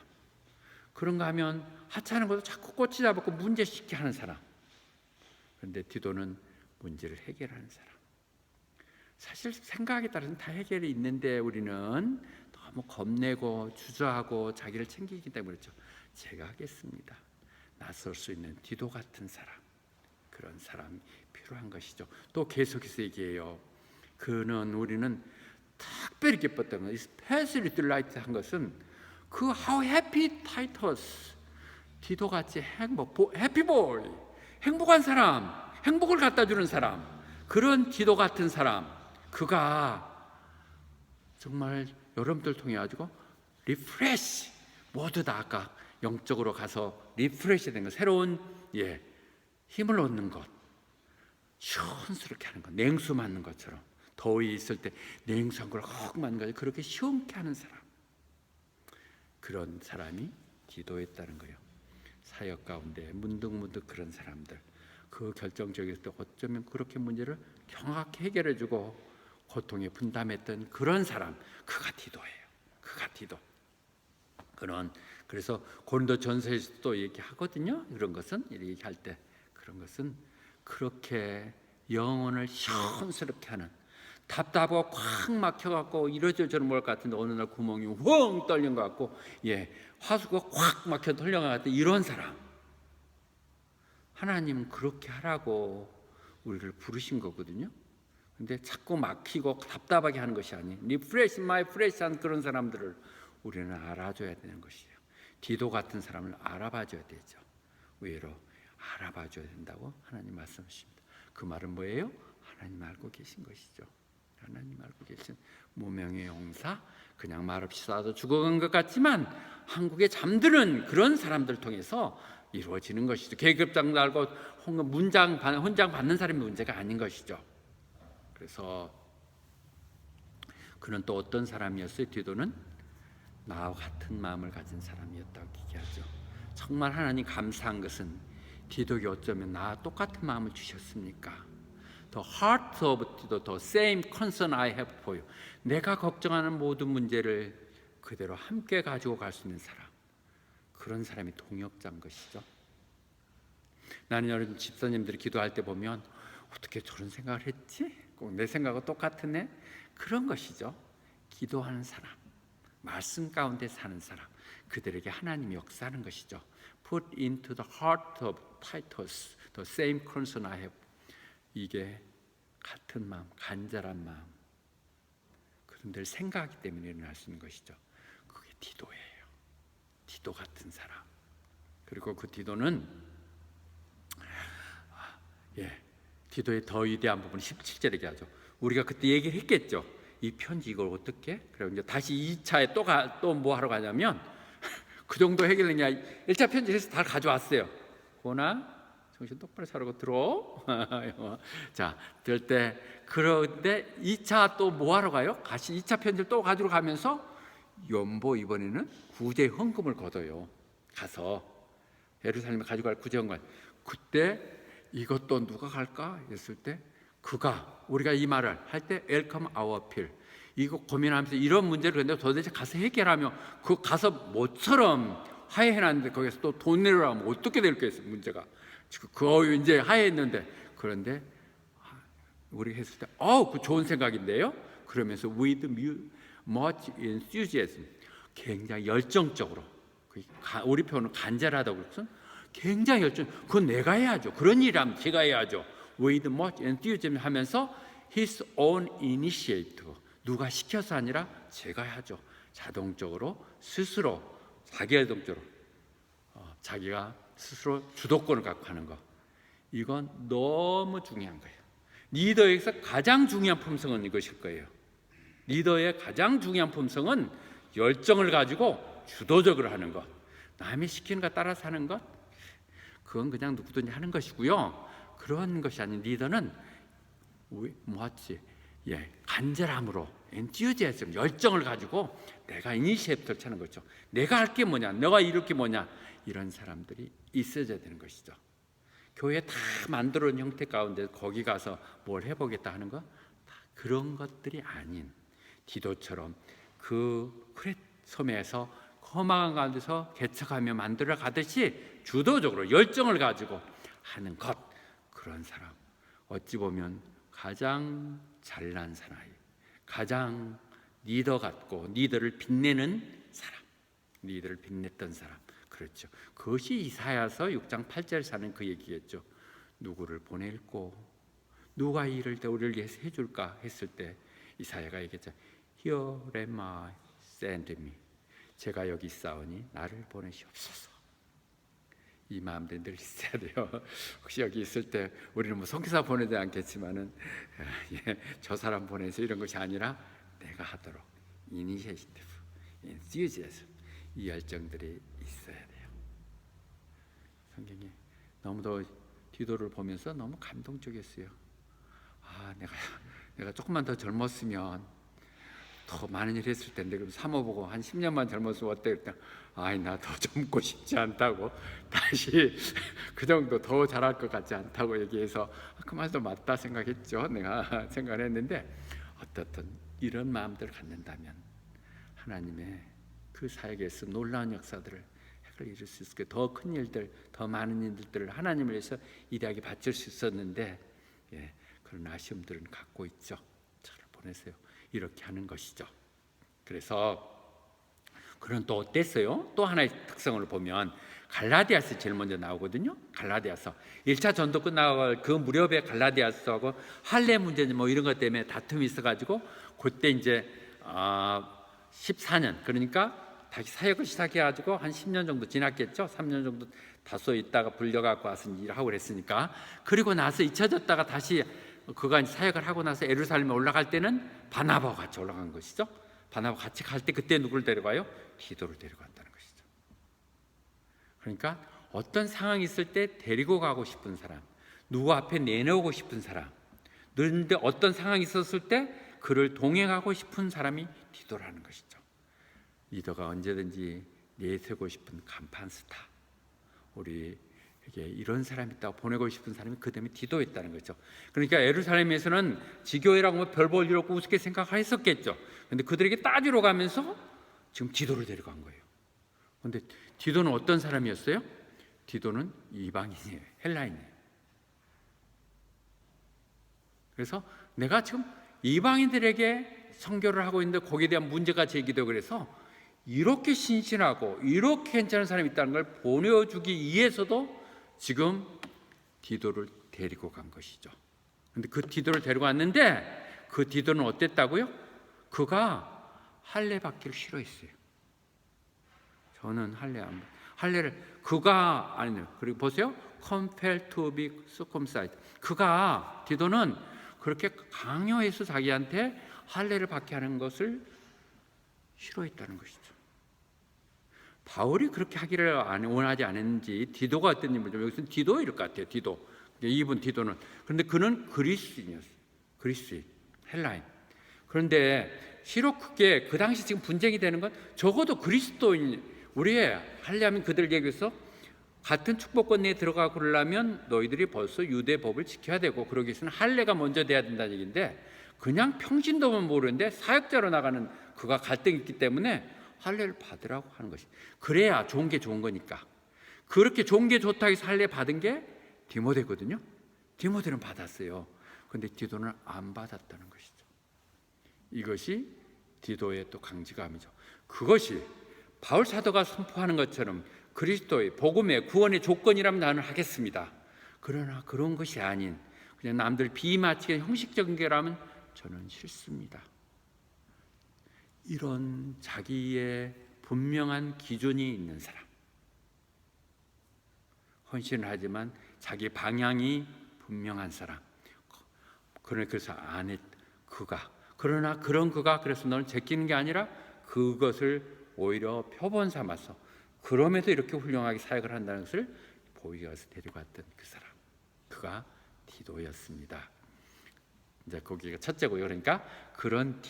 그런가 하면 하찮은 것도 자꾸 꼬치 잡고 문제 쉽게 하는 사람. 그런데 디도는 문제를 해결하는 사람. 사실 생각에 따라서는 다 해결이 있는데 우리는 너무 겁내고 주저하고 자기를 챙기기 때문에 그렇죠. 제가 하겠습니다. 나설 수 있는 디도 같은 사람, 그런 사람이 필요한 것이죠. 또 계속해서 얘기해요. 우리는 특별히 기뻤던 것, especially delight한 것은 그 how happy Titus, 디도같이 happy boy, 행복한 사람, 행복을 갖다 주는 사람, 그런 디도 같은 사람, 그가 정말 여러분들 통해 가지고 리프레시, 모두 다 아까 영적으로 가서 리프레시 된 것, 새로운 힘을 얻는 것, 시원스럽게 하는 것, 냉수 맞는 것처럼 더위 있을 때 냉수한 걸 헉 맞는 거 그렇게 시원케 하는 사람, 그런 사람이 기도했다는 거예요. 사역 가운데 문득문득 그런 사람들, 그 결정적일 때 어쩌면 그렇게 문제를 정확히 해결해주고 고통에 분담했던 그런 사람, 그가 디도예요. 그가 디도. 그래서 고린도전서에서 또 얘기하거든요. 이런 것은 얘기할 때 그런 것은 그렇게 영혼을 시원스럽게 하는, 답답하고 꽉 막혀갖고 이러저러 뭘 같은데 어느 날 구멍이 뻥 뚫린 것 같고 화수가 꽉 막혀 뚫린 것 같은 이런 사람, 하나님은 그렇게 하라고 우리를 부르신 거거든요. 근데 자꾸 막히고 답답하게 하는 것이 아닌 리프레시 마이 프레시한 그런 사람들을 우리는 알아줘야 되는 것이에요. 디도 같은 사람을 알아봐줘야 되죠. 의외로 알아봐줘야 된다고 하나님 말씀하십니다. 그 말은 뭐예요? 하나님 알고 계신 것이죠. 하나님 알고 계신 무명의 용사, 그냥 말없이 쏴도 죽어간 것 같지만 한국에 잠드는 그런 사람들 통해서 이루어지는 것이죠. 계급장 달고 혼장 받는 사람이 문제가 아닌 것이죠. 그래서 그는 또 어떤 사람이었어요? 디도는 나와 같은 마음을 가진 사람이었다고 얘기하죠. 정말 하나님 감사한 것은 디도에게 어쩌면 나와 똑같은 마음을 주셨습니까? The heart of Dido, the same concern I have for you. 내가 걱정하는 모든 문제를 그대로 함께 가지고 갈 수 있는 사람, 그런 사람이 동역자인 것이죠. 나는 여러분 집사님들이 기도할 때 보면 어떻게 저런 생각을 했지? 꼭 내 생각과 똑같으네? 그런 것이죠. 기도하는 사람, 말씀 가운데 사는 사람, 그들에게 하나님이 역사하는 것이죠. Put into the heart of Titus the same concern I have. 이게 같은 마음, 간절한 마음, 그런들 생각하기 때문에 일어날 수 있는 것이죠. 그게 디도예요. 디도 같은 사람. 그리고 그 디도는 디도의 더 위대한 부분 17절에 얘기하죠. 우리가 그때 얘기를 했겠죠. 이 편지 이걸 어떻게? 그리고 이제 다시 2차에 또 뭐 하러 가냐면 그 정도 해결했냐? 1차 편지를 해서 다 가져왔어요. 고나 정신 똑바로 차리고 들어. 자, 들 때 그런데 2차 또 뭐 하러 가요? 다시 2차 편지를 또 가지러 가면서 연보 이번에는 구제 헌금을 걷어요. 가서 예루살렘에 가지고 갈 구제 헌금. 그때 이것도 누가 갈까 했을 때 그가 우리가 이 말을 할 때 웰컴 아워 필 이거 고민하면서 이런 문제를 근데 도대체 가서 해결하며 그 가서 뭐처럼 화해해놨는데 거기서 또 돈 내려고 하면 어떻게 될 거겠어요 문제가. 그 이제 화해했는데 그런데 우리 했을 때 그 좋은 생각인데요. 그러면서 with much enthusiasm 굉장히 열정적으로 우리 표현은 간절하다고 그랬어. 굉장히 열정. 그건 내가 해야죠. 그런 일이라면 제가 해야죠. with much enthusiasm 하면서 his own initiative 누가 시켜서 아니라 제가 해야죠. 자동적으로 스스로 자기활동적으로 자기가 스스로 주도권을 갖고 하는 것, 이건 너무 중요한 거예요. 리더에서 가장 중요한 품성은 이것일 거예요. 리더의 가장 중요한 품성은 열정을 가지고 주도적으로 하는 것. 남이 시키는 것 따라서 하는 것, 그건 그냥 누구든지 하는 것이고요. 그런 것이 아닌 리더는 뭐지? 간절함으로 엔튜지애즘, 열정을 가지고 내가 이니시에이터를 찾는 거죠. 내가 할 게 뭐냐, 내가 이룰 게 뭐냐, 이런 사람들이 있어야 되는 것이죠. 교회 다 만들어 놓은 형태 가운데 거기 가서 뭘 해보겠다 하는 거, 다 그런 것들이 아닌 디도처럼 그 크레 섬에서 험한 가운데서 개척하며 만들어 가듯이 주도적으로 열정을 가지고 하는 것, 그런 사람, 어찌 보면 가장 잘난 사나이, 가장 리더 같고 리더를 빛내는 사람, 리더를 빛냈던 사람, 그렇죠. 그것이 이사야서 6장 8절 사는 그 얘기겠죠. 누구를 보낼꼬, 누가 이를 우리를 위해서 해줄까 했을 때 이사야가 얘기했죠. Here am I, send me. 제가 여기 있사오니 나를 보내시옵소서. 이 마음들이 늘 있어야 돼요. 혹시 여기 있을 때 우리는 뭐 선교사 보내지 않겠지만은 저 사람 보내서 이런 것이 아니라 내가 하도록 이니시에이티브, 엔튜지애즘, 이 열정들이 있어야 돼요. 성경에 너무도 디도를 보면서 너무 감동적이었어요. 내가 조금만 더 젊었으면 더 많은 일 했을 텐데, 그럼 사모보고 한 10년만 젊었으면 어때? 그랬더니 나 더 젊고 싶지 않다고, 다시 그 정도 더 잘할 것 같지 않다고 얘기해서 그 말도 맞다 생각했죠. 내가 생각을 했는데, 어떻든 이런 마음들을 갖는다면 하나님의 그 사역에서 놀라운 역사들을 이룰 수 있을 거예요. 더 큰 일들, 더 많은 일들을 하나님을 위해서 이대하게 바칠 수 있었는데, 그런 아쉬움들은 갖고 있죠. 저를 보내세요. 이렇게 하는 것이죠. 그래서 그런 또 어땠어요? 또 하나의 특성을 보면 갈라디아서 제일 먼저 나오거든요. 갈라디아서 1차 전도 끝나고 그 무렵에 갈라디아서하고 할례 문제 뭐 이런 것 때문에 다툼이 있어가지고 그때 이제 14년, 그러니까 다시 사역을 시작해가지고 한 10년 정도 지났겠죠. 3년 정도 다소 있다가 불려갖고 와서 일하고 그랬으니까. 그리고 나서 잊혀졌다가 다시 그가 사역을 하고 나서 예루살렘에 올라갈 때는 바나바와 같이 올라간 것이죠. 바나바와 같이 갈 때 그때 누구를 데려가요? 디도를 데려간다는 것이죠. 그러니까 어떤 상황이 있을 때 데리고 가고 싶은 사람, 누구 앞에 내놓고 싶은 사람, 그런데 어떤 상황이 있었을 때 그를 동행하고 싶은 사람이 디도라는 것이죠. 리더가 언제든지 내세우고 싶은 간판 스타, 우리에게 이런 사람이 있다고 보내고 싶은 사람이 그 다음에 디도였다는 거죠. 그러니까 예루살렘에서는 지교회라고 뭐 별 볼 일 없고 우습게 생각했었겠죠. 그런데 그들에게 따지러 가면서 지금 디도를 데려간 거예요. 그런데 디도는 어떤 사람이었어요? 디도는 이방인이에요. 헬라인이에요. 그래서 내가 지금 이방인들에게 선교를 하고 있는데 거기에 대한 문제가 제기되고, 그래서 이렇게 신실하고 이렇게 괜찮은 사람이 있다는 걸 보내주기 위해서도 지금 디도를 데리고 간 것이죠. 그런데 그 디도를 데리고 왔는데 그 디도는 어땠다고요? 그가 할례 받기를 싫어했어요. 저는 할례를 그가 아니요. 그리고 보세요. compelled to be circumcised. 그가 디도는 그렇게 강요해서 자기한테 할례를 받게 하는 것을 싫어했다는 것이죠. 바울이 그렇게 하기를 원하지 않았는지 디도가 어떤 인물이죠? 여기서는 디도일 것 같아요. 디도. 이분 디도는. 그런데 그는 그리스인이었어요. 그리스인, 헬라인. 그런데 시로크게 그 당시 지금 분쟁이 되는 건 적어도 그리스도인, 우리의 할례하면 그들 얘기해서 같은 축복권 내에 들어가고 그러려면 너희들이 벌써 유대 법을 지켜야 되고, 그러기 위해서는 할례가 먼저 돼야 된다는 얘기인데, 그냥 평신도만 모르는데 사역자로 나가는 그가 갈등이 있기 때문에 할례를 받으라고 하는 것이, 그래야 좋은 게 좋은 거니까. 그렇게 좋은 게 좋다고 해서 할례 받은 게 디모데거든요. 디모데는 받았어요. 그런데 디도는 안 받았다는 것이죠. 이것이 디도의 또 강직함이죠. 그것이 바울 사도가 선포하는 것처럼 그리스도의 복음의 구원의 조건이라면 나는 하겠습니다. 그러나 그런 것이 아닌 그냥 남들 비맞히게 형식적인 게라면 저는 싫습니다. 이런 자기의 분명한 기준이 있는 사람, 헌신을 하지만 자기 방향이 분명한 사람, 그래서 안 했, 그러나 그런 그가 그래서 너는 제끼는 게 아니라 그것을 오히려 표본 삼아서 그럼에도 이렇게 훌륭하게 사역을 한다는 것을 보이게 해서 데려갔던 그 사람, 그가 디도였습니다. 이제 거기가 첫째고요. 그러니까 그런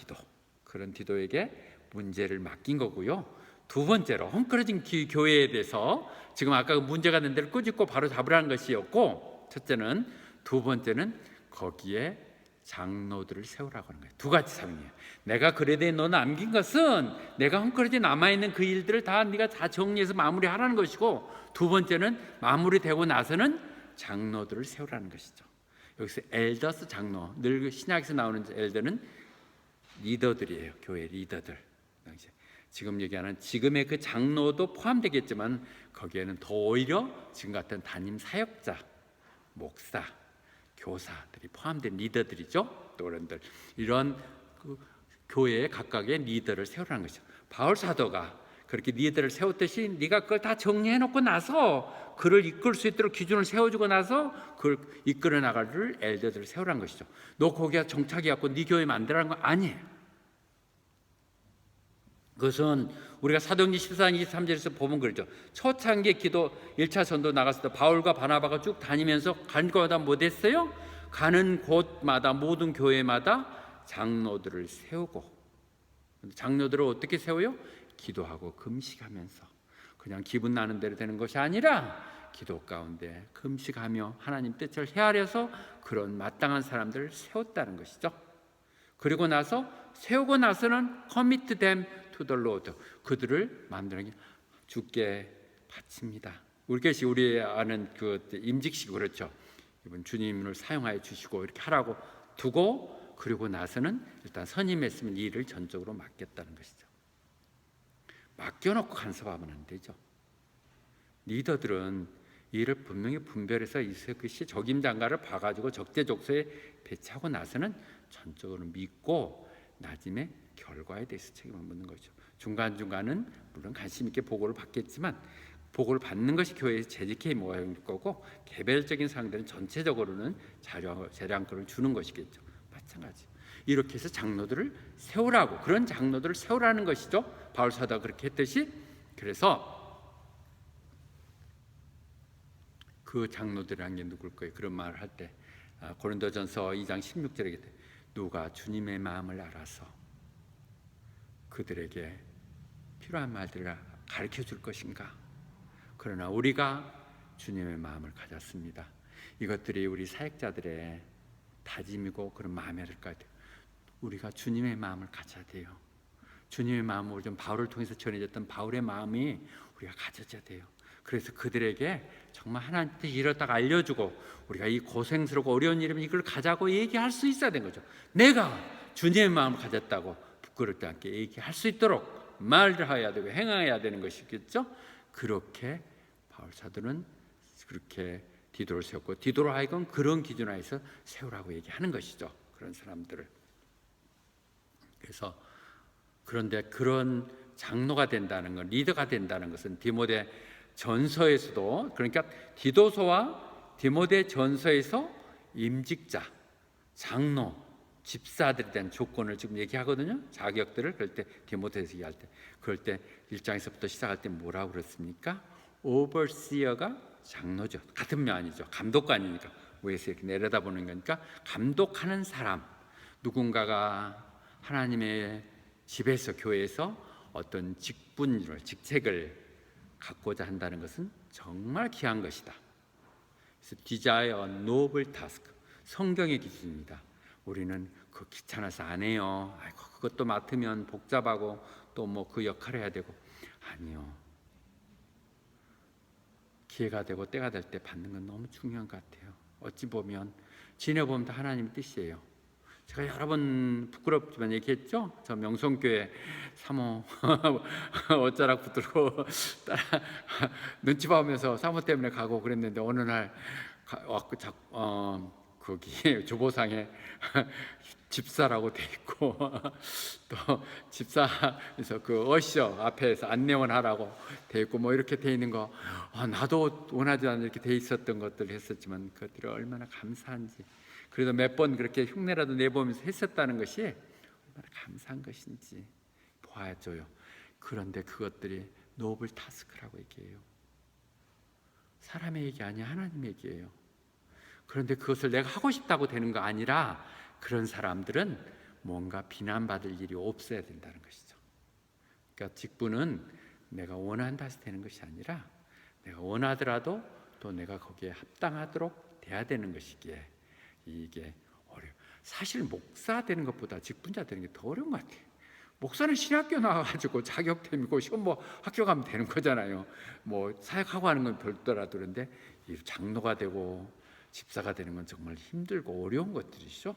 디도에게 문제를 맡긴 거고요. 두 번째로 헝클어진 교회에 대해서 지금 아까 그 문제가 된 데를 꾸짖고 바로 잡으라는 것이었고, 첫째는, 두 번째는 거기에 장로들을 세우라고 하는 거예요. 두 가지 사명이에요. 내가 글에 대해 너 남긴 것은 내가 헝클어져 남아있는 그 일들을 다 네가 다 정리해서 마무리하라는 것이고, 두 번째는 마무리되고 나서는 장로들을 세우라는 것이죠. 여기서 엘더스, 장로, 늘 신약에서 나오는 엘더는 리더들이에요. 교회 리더들. 지금 얘기하는 지금의 그 장로도 포함되겠지만 거기에는 더 오히려 지금 같은 담임 사역자, 목사, 교사들이 포함된 리더들이죠. 또 어른들, 이런 그 교회의 각각의 리더를 세우라는 것이죠. 바울 사도가 그렇게 리더를 세웠듯이 네가 그걸 다 정리해놓고 나서 그를 이끌 수 있도록 기준을 세워주고 나서 그걸 이끌어 나갈 엘더들을 세우라는 것이죠. 너 거기가 정착이 갖고 네 교회 만들라는 거 아니에요. 그것은 우리가 사도행전 14장 23절에서 보면 그러죠. 초창기 기도 1차 전도 나갔을 때 바울과 바나바가 쭉 다니면서 간 곳마다 뭐 됐어요? 가는 곳마다 모든 교회마다 장로들을 세우고, 장로들을 어떻게 세워요? 기도하고 금식하면서. 그냥 기분 나는 대로 되는 것이 아니라 기도 가운데 금식하며 하나님 뜻을 헤아려서 그런 마땅한 사람들을 세웠다는 것이죠. 그리고 나서 세우고 나서는 commit them to the Lord, 그들을 마음대로 주께 바칩니다. 우리 것이 우리 아는 그 임직식 그렇죠. 이번 주님을 사용하여 주시고 이렇게 하라고 두고, 그리고 나서는 일단 선임했으면 이 일을 전적으로 맡겠다는 것이죠. 맡겨놓고 간섭하면 안 되죠. 리더들은 이를 분명히 분별해서 이것이 적임장가를 봐가지고 적재적소에 배치하고 나서는 전적으로 믿고 나중에 결과에 대해서 책임을 묻는 거죠. 중간중간은 물론 관심 있게 보고를 받겠지만 보고를 받는 것이 교회에서 재직해 모아야 거고, 개별적인 사항들은 전체적으로는 재량권을 주는 것이겠죠. 마찬가지. 이렇게 해서 장로들을 세우라고, 그런 장로들을 세우라는 것이죠. 바울 사도가 그렇게 했듯이. 그래서 그 장로들이란 게 누굴 거예요? 그런 말을 할 때 고린도전서 2장 16절에 누가 주님의 마음을 알아서 그들에게 필요한 말들을 가르쳐 줄 것인가? 그러나 우리가 주님의 마음을 가졌습니다. 이것들이 우리 사역자들의 다짐이고 그런 마음이 될 것 같아요. 우리가 주님의 마음을 가져야 돼요. 주님의 마음을 좀 바울을 통해서 전해졌던 바울의 마음이 우리가 가져져야 돼요. 그래서 그들에게 정말 하나님께 이렇다가 알려주고, 우리가 이 고생스럽고 어려운 일이면 이걸 가자고 얘기할 수 있어야 되는 거죠. 내가 주님의 마음을 가졌다고 부끄럽지 않게 얘기할 수 있도록 말을 해야 되고 행해야 되는 것이겠죠. 그렇게 바울 사도는 그렇게 디도를 세웠고, 디도로 하여금 그런 기준 하에서 세우라고 얘기하는 것이죠. 그런 사람들을. 그래서 그런데 그런 장로가 된다는 것, 리더가 된다는 것은 디모데 전서에서도, 그러니까 디도서와 디모데 전서에서 임직자, 장로, 집사들에 대한 조건을 지금 얘기하거든요. 자격들을. 그럴 때 디모데에서 얘기할 때, 그럴 때 1장에서부터 시작할 때 뭐라고 그랬습니까? 오버시어가 장로죠. 같은 면이죠. 감독관이니까 위에서 이렇게 내려다보는 거니까 감독하는 사람. 누군가가 하나님의 집에서, 교회에서 어떤 직책을 갖고자 한다는 것은 정말 귀한 것이다. 그래서 desire a noble task, 성경의 기준입니다. 우리는 그 귀찮아서 안 해요. 아이고, 그것도 맡으면 복잡하고 또 뭐 그 역할을 해야 되고. 아니요. 기회가 되고 때가 될 때 받는 건 너무 중요한 것 같아요. 어찌 보면 지내보면 다 하나님의 뜻이에요. 제가 여러 번 부끄럽지만 얘기했죠. 저 명성교회 사모 어쩌락 붙들고 따라 눈치 봐오면서 사모 때문에 가고 그랬는데, 어느 날 거기 주보상에 집사라고 돼 있고 또 집사에서 그 어셔 앞에서 안내원 하라고 돼 있고 뭐 이렇게 돼 있는 거, 나도 원하지 않는 이렇게 돼 있었던 것들을 했었지만 그것들이 얼마나 감사한지, 그래도 몇 번 그렇게 흉내라도 내보면서 했었다는 것이 얼마나 감사한 것인지 보아줘요. 그런데 그것들이 노블 타스크라고 얘기해요. 사람의 얘기 아니야, 하나님의 얘기예요. 그런데 그것을 내가 하고 싶다고 되는 거 아니라 그런 사람들은 뭔가 비난받을 일이 없어야 된다는 것이죠. 그러니까 직분은 내가 원한다 해서 되는 것이 아니라 내가 원하더라도 또 내가 거기에 합당하도록 돼야 되는 것이기에 이게 어려워. 사실 목사 되는 것보다 직분자 되는 게 더 어려운 것 같아요. 목사는 신학교 나와가지고 자격템이고 시험 뭐 학교 가면 되는 거잖아요. 뭐 사역하고 하는 건 별도라도. 그런데 이 장로가 되고 집사가 되는 건 정말 힘들고 어려운 것들이죠.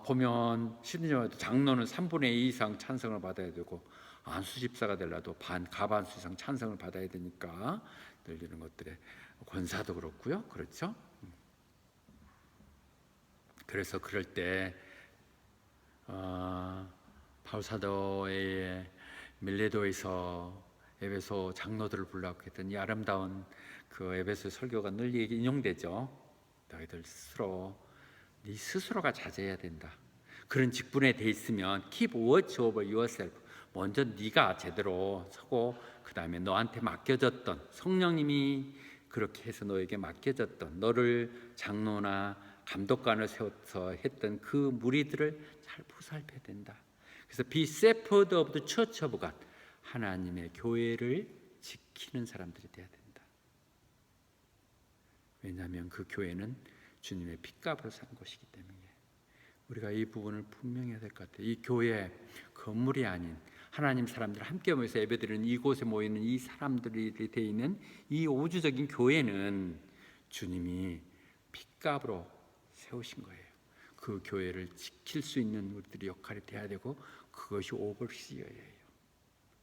보면 신조어도 장로는 3분의 2 이상 찬성을 받아야 되고 안수 집사가 되려도 가반수 이상 찬성을 받아야 되니까 늘 이런 것들에 권사도 그렇고요. 그렇죠? 그래서 그럴 때 바울 사도의 밀레도에서 에베소 장로들을 불러갖고 했던 이 아름다운 그 에베소 설교가 늘 인용되죠. 너희들 네 스스로가 자제해야 된다. 그런 직분에 돼 있으면 keep watch over yourself. 먼저 네가 제대로 서고 그 다음에 너한테 맡겨졌던 성령님이 그렇게 해서 너에게 맡겨졌던 너를 장로나 감독관을 세워서 했던 그 무리들을 잘 보살펴야 된다. 그래서 be shepherd of the church of God. 하나님의 교회를 지키는 사람들이 돼야 된다. 왜냐하면 그 교회는 주님의 핏값으로 산 것이기 때문에 우리가 이 부분을 분명히 해야 될 것 같아요. 이 교회 건물이 아닌 하나님 사람들 함께 모여서 예배드리는 이곳에 모이는 이 사람들이 되어 있는 이 우주적인 교회는 주님이 핏값으로 세우신 거예요. 그 교회를 지킬 수 있는 우리들의 역할이 돼야 되고 그것이 오버시어예요.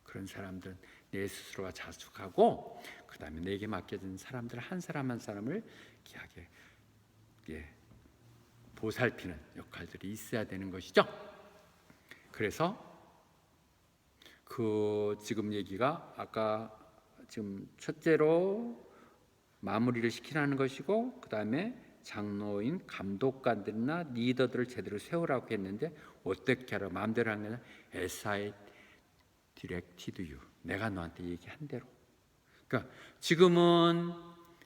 그런 사람들은 내 스스로가 자숙하고 그 다음에 내게 맡겨진 사람들 한 사람 한 사람을 귀하게 보살피는 역할들이 있어야 되는 것이죠. 그래서 지금 얘기가 아까 지금 첫째로 마무리를 시키라는 것이고 그 다음에 장로인 감독관들이나 리더들을 제대로 세우라고 했는데 어떻게 하라 마음대로 하는 게 아니라 as I directed you. 내가 너한테 얘기한 대로. 그러니까 지금은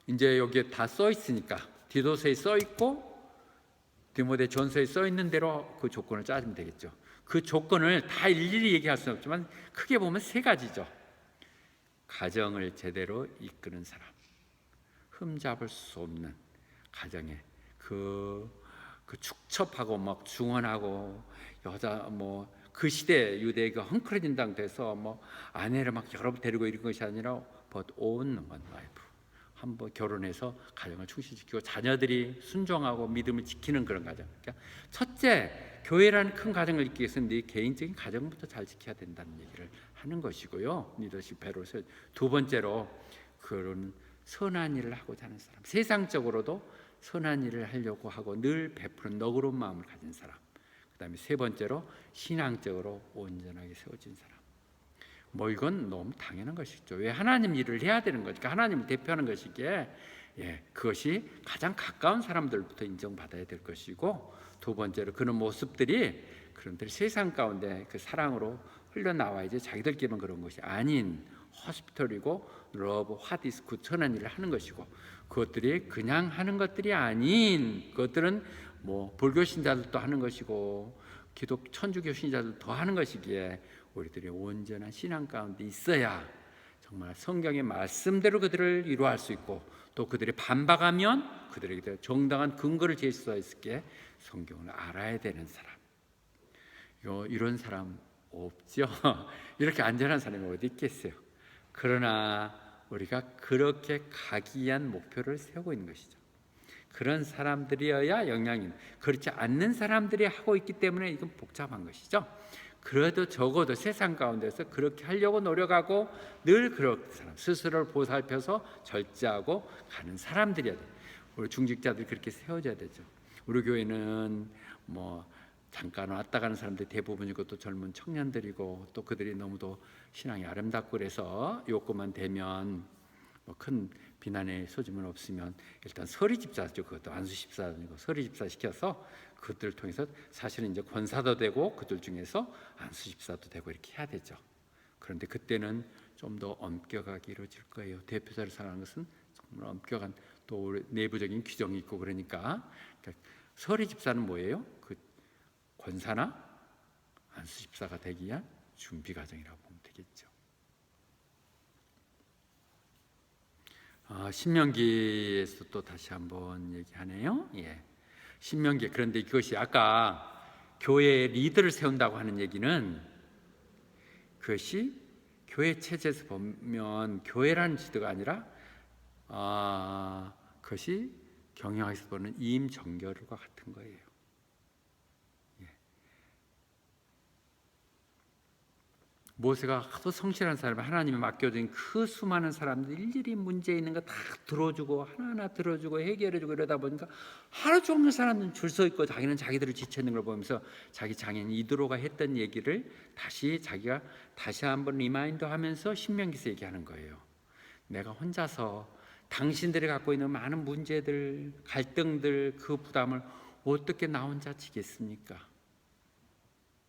이제 여기에 다 써 있으니까 디도서에 써 있고 디모데 전서에 써 있는 대로 그 조건을 짜주면 되겠죠. 그 조건을 다 일일이 얘기할 수는 없지만 크게 보면 세 가지죠. 가정을 제대로 이끄는 사람, 흠잡을 수 없는 가정에 그 축첩하고 막 중언하고 여자 그 시대 유대가 헝클어진 당돼서 아내를 막 여러 번 데리고 이런 것이 아니라 but own one wife. 한번 결혼해서 가정을 충실시키고 자녀들이 순종하고 믿음을 지키는 그런 가정. 그러니까 첫째, 교회라는 큰 가정을 이끌기 위해서는 네 개인적인 가정부터 잘 지켜야 된다는 얘기를 하는 것이고요. 리더십 배로서 두 번째로 그런 선한 일을 하고자 하는 사람, 세상적으로도 선한 일을 하려고 하고 늘 베푸는 너그러운 마음을 가진 사람. 그 다음에 세 번째로 신앙적으로 온전하게 세워진 사람. 이건 너무 당연한 것이죠. 왜 하나님 일을 해야 되는 거니까 하나님을 대표하는 것이기에 그것이 가장 가까운 사람들부터 인정받아야 될 것이고 두 번째로 그런 모습들이 그런들 세상 가운데 그 사랑으로 흘러나와야지 자기들끼리만 그런 것이 아닌 호스피털이고 러브 화디스쿠 천한 일을 하는 것이고 그것들이 그냥 하는 것들이 아닌 그것들은 불교 신자들도 하는 것이고 천주교 신자들도 하는 것이기에 우리들이 온전한 신앙 가운데 있어야 정말 성경의 말씀대로 그들을 이루어할 수 있고 또 그들이 반박하면 그들에게 정당한 근거를 제시할 수 있게 성경을 알아야 되는 사람. 이런 사람 없죠. 이렇게 안전한 사람이 어디 있겠어요. 그러나 우리가 그렇게 가기 위한 목표를 세우고 있는 것이죠. 그런 사람들이어야 영향이 있는, 그렇지 않는 사람들이 하고 있기 때문에 이건 복잡한 것이죠. 그래도 적어도 세상 가운데서 그렇게 하려고 노력하고 늘 그런 사람, 스스로를 보살펴서 절제하고 가는 사람들이어야 돼요. 우리 중직자들이 그렇게 세워져야 되죠. 우리 교회는 잠깐 왔다 가는 사람들이 대부분이고 또 젊은 청년들이고 또 그들이 너무도 신앙이 아름답고 그래서 요것만 되면 큰 비난의 소지는 없으면 일단 서리 집사죠. 그것도 안수 집사 아니고 서리 집사 시켜서 그들을 통해서 사실은 이제 권사도 되고 그들 중에서 안수 집사도 되고 이렇게 해야 되죠. 그런데 그때는 좀 더 엄격하게 이루어질 거예요. 대표자를 사랑하는 것은 정말 엄격한 또 내부적인 규정이 있고 그러니까 서리 집사는 뭐예요? 그 권사나 안수 집사가 되기 위한 준비 과정이라고 보면 되겠죠. 신명기에서 또 다시 한번 얘기하네요. 예. 신명기. 그런데 이것이 아까 교회의 리더를 세운다고 하는 얘기는 그것이 교회 체제에서 보면 교회라는 지도가 아니라 그것이 경영학에서 보는 임정결과 같은 거예요. 예. 모세가 하도 성실한 사람이 하나님이 맡겨준 그 수많은 사람들 일일이 문제 있는 거 다 들어주고 하나하나 들어주고 해결해주고 이러다 보니까 하루 종일 사람들은 줄 서 있고 자기는 자기들을 지쳐 있는 걸 보면서 자기 장인 이드로가 했던 얘기를 자기가 다시 한번 리마인드하면서 신명기에서 얘기하는 거예요. 내가 혼자서 당신들이 갖고 있는 많은 문제들, 갈등들, 그 부담을 어떻게 나 혼자 지겠습니까?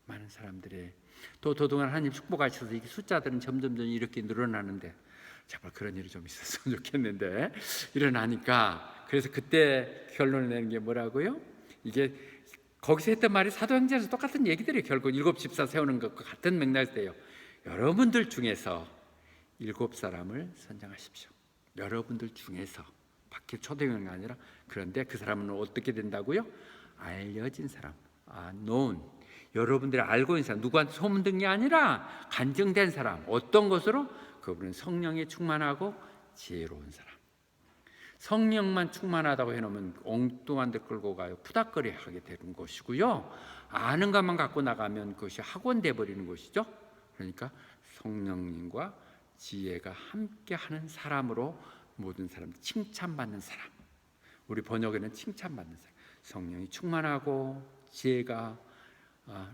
많은 사람들의 또 도동안 하나님 축복하셔서 이 숫자들은 점점 이렇게 늘어나는데 제발 그런 일이 좀 있었으면 좋겠는데 일어나니까 그래서 그때 결론을 내는 게 뭐라고요? 이게 거기서 했던 말이 사도행전에서 똑같은 얘기들이 결국 7 집사 세우는 것과 같은 맥락에서 돼요. 여러분들 중에서 7사람을 선정하십시오. 여러분들 중에서 밖에 초대형이 아니라 그런데 그 사람은 어떻게 된다고요? 알려진 사람, known. 여러분들이 알고 있는 사람, 누구한테 소문든 게 아니라 간증된 사람. 어떤 것으로? 그분은 성령에 충만하고 지혜로운 사람. 성령만 충만하다고 해놓으면 엉뚱한 데 끌고 가요. 푸닥거리 하게 되는 것이고요. 아는 것만 갖고 나가면 그것이 학원 돼버리는 것이죠. 그러니까 성령님과 지혜가 함께하는 사람으로 모든 사람 칭찬받는 사람. 우리 번역에는 칭찬받는 사람. 성령이 충만하고 지혜가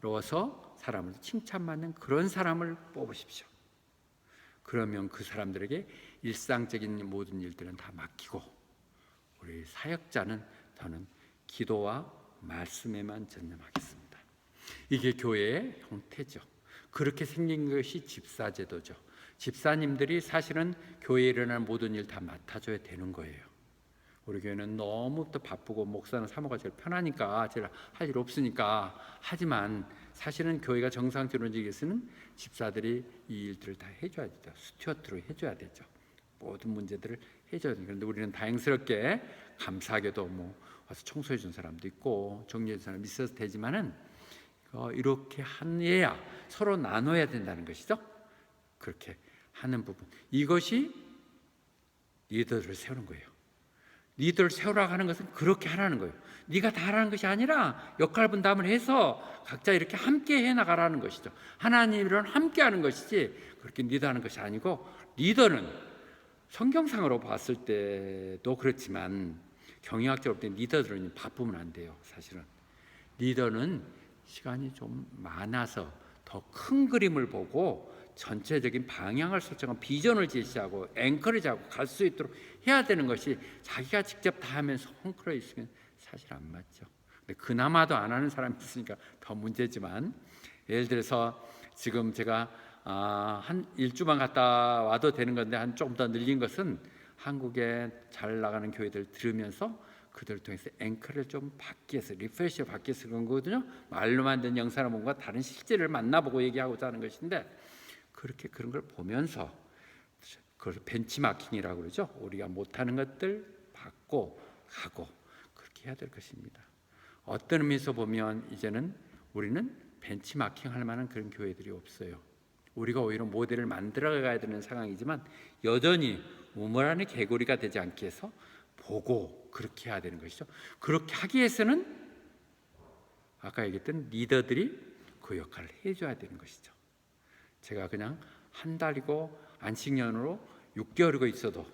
로워서 사람을 칭찬받는 그런 사람을 뽑으십시오. 그러면 그 사람들에게 일상적인 모든 일들은 다 맡기고 우리 사역자는 저는 기도와 말씀에만 전념하겠습니다. 이게 교회의 형태죠. 그렇게 생긴 것이 집사제도죠. 집사님들이 사실은 교회에 일어나는 모든 일 다 맡아줘야 되는 거예요. 우리 교회는 너무 또 바쁘고 목사는 사모가 제일 편하니까 제일 할 일 없으니까 하지만 사실은 교회가 정상적으로 움직이서는 집사들이 이 일들을 다 해줘야 되죠. 스튜어트로 해줘야 되죠. 모든 문제들을 해줘야 돼요. 그런데 우리는 다행스럽게 감사하게도 뭐 와서 청소해 준 사람도 있고 정리해 준 사람이 있어서 되지만은 이렇게 해야 서로 나눠야 된다는 것이죠. 그렇게 하는 부분, 이것이 리더를 세우는 거예요. 리더를 세우라고 하는 것은 그렇게 하라는 거예요. 네가 다 하라는 것이 아니라 역할 분담을 해서 각자 이렇게 함께 해나가라는 것이죠. 하나님이랑 함께 하는 것이지 그렇게 리더하는 것이 아니고, 리더는 성경상으로 봤을 때도 그렇지만 경영학적으로 볼 때 리더들은 바쁘면 안 돼요. 사실은 리더는 시간이 좀 많아서 더 큰 그림을 보고 전체적인 방향을 설정하고 비전을 제시하고 앵커리지하고 갈 수 있도록 해야 되는 것이, 자기가 직접 다 하면서 헝클어 있으면 사실 안 맞죠. 근데 그나마도 안 하는 사람이 있으니까 더 문제지만, 예를 들어서 지금 제가 한 일주만 갔다 와도 되는 건데 한 좀 더 늘린 것은 한국에 잘 나가는 교회들 들으면서 그들을 통해서 앵커를 좀 받기 위해서, 리프레시를 받기 위해서 그런 거거든요. 말로만 된 영상을 뭔가 다른 실제를 만나보고 얘기하고자 하는 것인데, 그렇게 그런 걸 보면서 그걸 벤치마킹이라고 그러죠. 우리가 못하는 것들 받고 가고 그렇게 해야 될 것입니다. 어떤 의미에서 보면 이제는 우리는 벤치마킹 할 만한 그런 교회들이 없어요. 우리가 오히려 모델을 만들어 가야 되는 상황이지만 여전히 우물 안의 개구리가 되지 않게 해서 보고 그렇게 해야 되는 것이죠. 그렇게 하기 위해서는 아까 얘기했던 리더들이 그 역할을 해줘야 되는 것이죠. 제가 그냥 한 달이고 안식년으로 6개월이고 있어도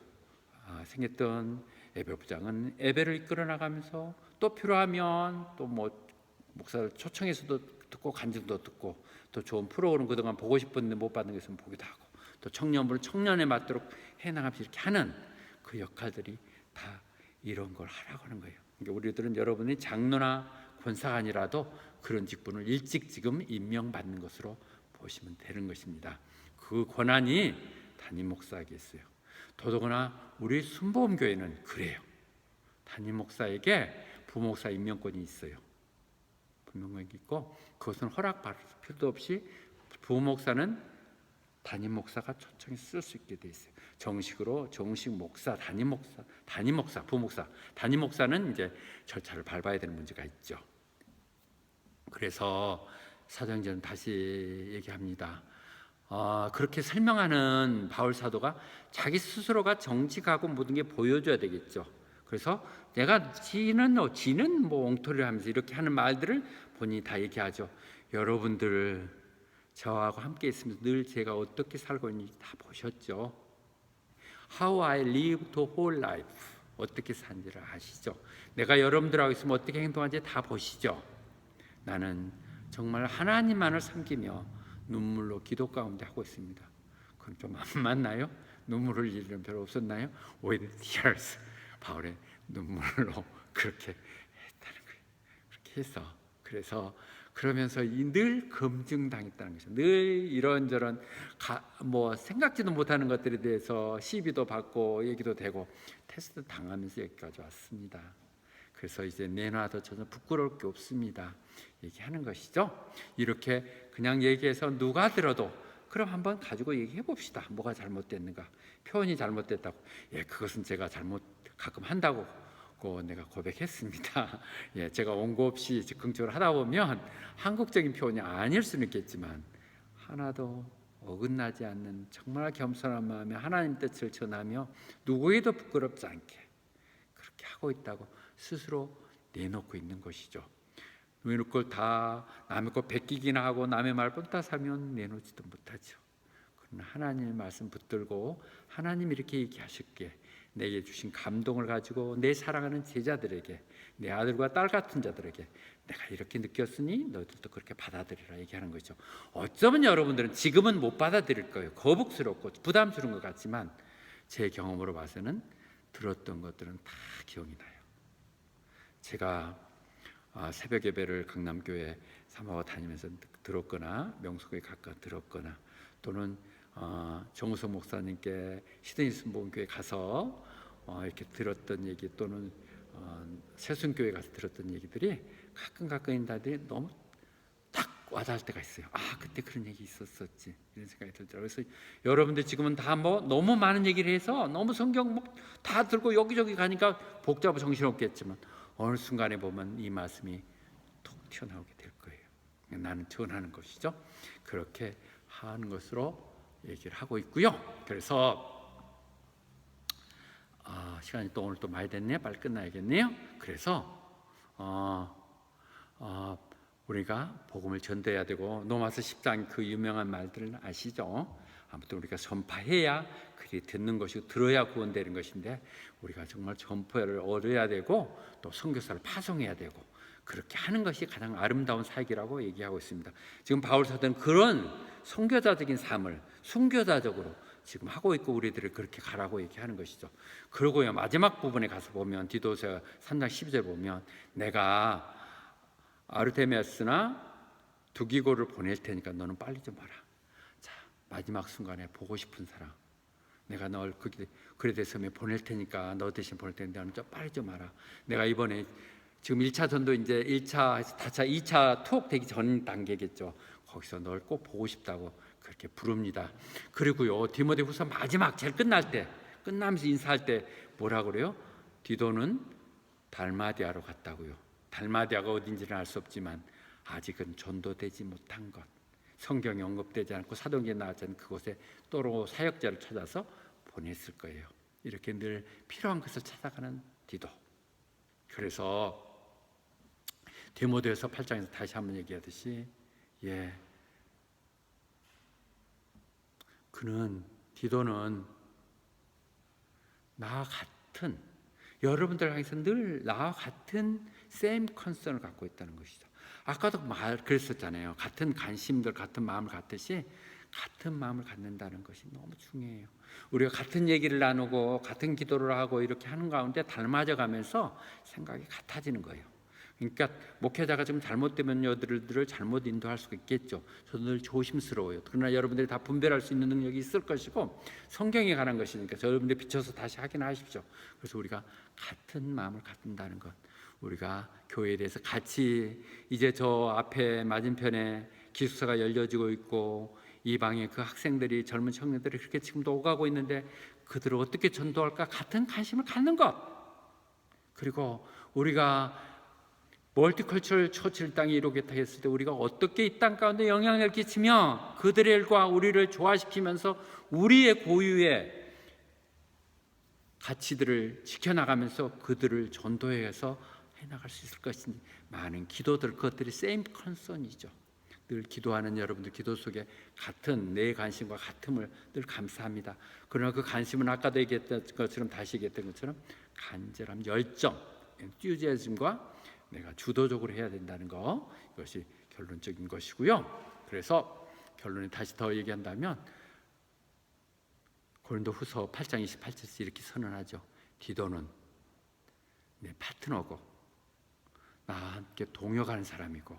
생겼던 예배부장은 예배를 이끌어 나가면서 또 필요하면 또 뭐 목사를 초청해서도 듣고 간증도 듣고, 또 좋은 프로그램 그동안 보고 싶었는데 못 받는 게 있으면 보기도 하고, 또 청년부를 청년에 맞도록 해나가면서 이렇게 하는 그 역할들이 다 이런 걸 하라고 하는 거예요. 그러니까 우리들은 여러분이 장로나 권사가 아니라도 그런 직분을 일찍 지금 임명받는 것으로 보시면 되는 것입니다. 그 권한이 담임 목사에게 있어요. 더더구나 우리 순복음교회는 그래요. 담임 목사에게 부목사 임명권이 있어요. 분명히 있고 그것은 허락받을 필요도 없이 부목사는 담임 목사가 초청해 쓸 수 있게 돼 있어요. 정식으로 정식 목사, 담임 목사, 부목사, 담임 목사는 이제 절차를 밟아야 되는 문제가 있죠. 그래서 사도행전은 다시 얘기합니다. 그렇게 설명하는 바울 사도가 자기 스스로가 정직하고 모든 게 보여줘야 되겠죠. 그래서 내가 지는 뭐 엉터리를 하면서 이렇게 하는 말들을 본인이 다 얘기하죠. 여러분들 저하고 함께 있으면서 늘 제가 어떻게 살고 있는지 다 보셨죠. How I live the whole life, 어떻게 사는지를 아시죠. 내가 여러분들하고 있으면 어떻게 행동하는지 다 보시죠. 나는 정말 하나님만을 섬기며 눈물로 기도 가운데 하고 있습니다. 그건 좀 안 맞나요? 눈물 흘릴 일은 별로 없었나요? With tears, 바울의 눈물로 그렇게 했다는 거예요. 그렇게 해서 그래서 그러면서 늘 검증당했다는 거죠. 늘 이런저런 뭐 생각지도 못하는 것들에 대해서 시비도 받고 얘기도 되고 테스트 당하면서 여기까지 왔습니다. 그래서 이제 내놔도 전혀 부끄러울 게 없습니다. 얘기하는 것이죠. 이렇게 그냥 얘기해서 누가 들어도 그럼 한번 가지고 얘기해 봅시다. 뭐가 잘못됐는가? 표현이 잘못됐다고. 예, 그것은 제가 잘못 가끔 한다고 내가 고백했습니다. 예, 제가 원고 없이 즉흥적으로 하다 보면 한국적인 표현이 아닐 수는 있겠지만 하나도 어긋나지 않는 정말 겸손한 마음에 하나님 뜻을 전하며 누구에도 부끄럽지 않게 그렇게 하고 있다고 스스로 내놓고 있는 것이죠. 내놓을 걸 다 남의 거 베끼기나 하고 남의 말 뻔다 사면 내놓지도 못하죠. 그러나 하나님의 말씀 붙들고 하나님 이렇게 얘기하셨기에 내게 주신 감동을 가지고 내 사랑하는 제자들에게, 내 아들과 딸 같은 자들에게 내가 이렇게 느꼈으니 너희들도 그렇게 받아들이라 얘기하는 거죠. 어쩌면 여러분들은 지금은 못 받아들일 거예요. 거북스럽고 부담스러운 것 같지만 제 경험으로 봐서는 들었던 것들은 다 기억이 나요. 제가 새벽 예배를 강남교회 사모하고 다니면서 들었거나 명소교회 가까 들었거나 또는 정우성 목사님께 시드니 순복음교회 가서 이렇게 들었던 얘기 또는 세순교회 가서 들었던 얘기들이 가끔 인다들이 너무 딱 와닿을 때가 있어요. 그때 그런 얘기 있었었지 이런 생각이 들더라고요. 그래서 여러분들 지금은 다 뭐 너무 많은 얘기를 해서 너무 성경 뭐 다 들고 여기저기 가니까 복잡하고 정신없겠지만 어느 순간에 보면 이 말씀이 톡 튀어나오게 될 거예요. 나는 전하는 것이죠. 그렇게 하는 것으로 얘기를 하고 있고요. 그래서 시간이 또 오늘 또 많이 됐네요. 빨리 끝나야겠네요. 그래서 우리가 복음을 전도해야 되고 로마서 10장 그 유명한 말들을 아시죠? 아무튼 우리가 전파해야 그리 듣는 것이고 들어야 구원되는 것인데 우리가 정말 전파를 얻어야 되고 또 선교사를 파송해야 되고 그렇게 하는 것이 가장 아름다운 사역이라고 얘기하고 있습니다. 지금 바울 사도는 그런 선교자적인 삶을 순교자적으로 지금 하고 있고 우리들을 그렇게 가라고 얘기하는 것이죠. 그리고요 마지막 부분에 가서 보면 디도서 3장 12절 보면 내가 아르테미아스나 두기고를 보낼 테니까 너는 빨리 좀 와라. 자, 마지막 순간에 보고 싶은 사람, 내가 널 그레데 섬에 보낼 테니까 너 대신 보낼 테니까 너는 좀 빨리 좀 와라. 내가 이번에 지금 1차 전도 이제 1차 다차 2차 투옥 되기 전 단계겠죠. 거기서 널 꼭 보고 싶다고 그렇게 부릅니다. 그리고요 디모데후서 마지막 제일 끝날 때 끝나면서 인사할 때 뭐라 그래요? 디도는 달마디아로 갔다고요. 달마디아가 어딘지는 알 수 없지만 아직은 전도되지 못한 것, 성경에 언급되지 않고 사도행전에 나왔지 않은 그곳에 또로 사역자를 찾아서 보냈을 거예요. 이렇게 늘 필요한 것을 찾아가는 디도. 그래서 디모데후서 8장에서 다시 한번 얘기하듯이 디도는 나와 같은 여러분들 향해서 늘 나와 같은 same concern을 갖고 있다는 것이죠. 아까도 그랬었잖아요. 같은 관심들, 같은 마음을 갖듯이 같은 마음을 갖는다는 것이 너무 중요해요. 우리가 같은 얘기를 나누고 같은 기도를 하고 이렇게 하는 가운데 닮아져 가면서 생각이 같아지는 거예요. 그러니까 목회자가 좀 잘못되면 여들을 잘못 인도할 수가 있겠죠. 저도 늘 조심스러워요. 그러나 여러분들이 다 분별할 수 있는 능력이 있을 것이고 성경에 관한 것이니까 여러분들이 비춰서 다시 확인하십시오. 그래서 우리가 같은 마음을 갖는다는 것, 우리가 교회에 대해서 같이 이제 저 앞에 맞은편에 기숙사가 열려지고 있고 이 방에 그 학생들이 젊은 청년들이 그렇게 지금도 오가고 있는데 그들을 어떻게 전도할까 같은 관심을 갖는 것, 그리고 우리가 멀티컬처럴 처치를 땅에 이루겠다 했을 때 우리가 어떻게 이 땅 가운데 영향을 끼치며 그들의 일과 우리를 조화시키면서 우리의 고유의 가치들을 지켜나가면서 그들을 전도해서 해나갈 수 있을 것인지 많은 기도들, 그것들이 same concern이죠. 늘 기도하는 여러분들 기도 속에 같은 내 관심과 같음을 늘 감사합니다. 그러나 그 관심은 아까도 얘기했던 것처럼 다시 얘기했던 것처럼 간절함, 열정, enthusiasm과 내가 주도적으로 해야 된다는 거, 이것이 결론적인 것이고요. 그래서 결론에 다시 더 얘기한다면 고린도후서 8장 28절에서 이렇게 선언하죠. 디도는 내 파트너고 나와 함께 동역하는 사람이고,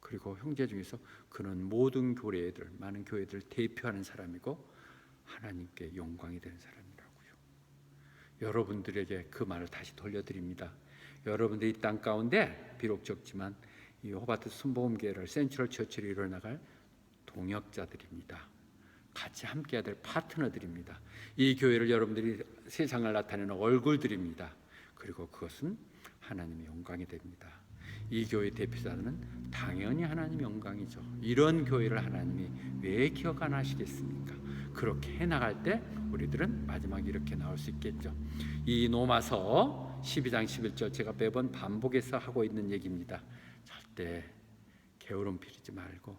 그리고 형제 중에서 그는 모든 교회들, 많은 교회들을 대표하는 사람이고 하나님께 영광이 되는 사람이라고요. 여러분들에게 그 말을 다시 돌려드립니다. 여러분들이 이 땅 가운데 비록 적지만 이 호바트 순복음교회를 센트럴 처치를 이뤄나갈 동역자들입니다. 같이 함께해야 될 파트너들입니다. 이 교회를 여러분들이 세상을 나타내는 얼굴들입니다. 그리고 그것은 하나님의 영광이 됩니다. 이 교회 대표자는 당연히 하나님의 영광이죠. 이런 교회를 하나님이 왜 기억 안 하시겠습니까? 그렇게 해나갈 때 우리들은 마지막에 이렇게 나올 수 있겠죠. 이 로마서 12장 11절 제가 매번 반복해서 하고 있는 얘기입니다. 절대 게으름 피우지 말고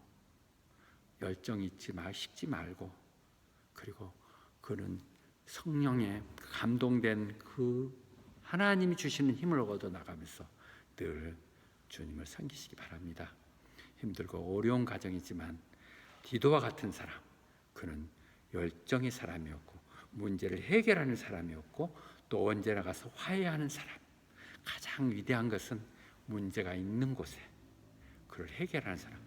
열정 잊지 말, 식지 말고, 그리고 그는 성령에 감동된 그 하나님이 주시는 힘을 얻어 나가면서 늘 주님을 섬기시기 바랍니다. 힘들고 어려운 가정이지만 디도와 같은 사람, 그는 열정의 사람이었고 문제를 해결하는 사람이었고 또 언제나 가서 화해하는 사람. 가장 위대한 것은 문제가 있는 곳에 그를 해결하는 사람.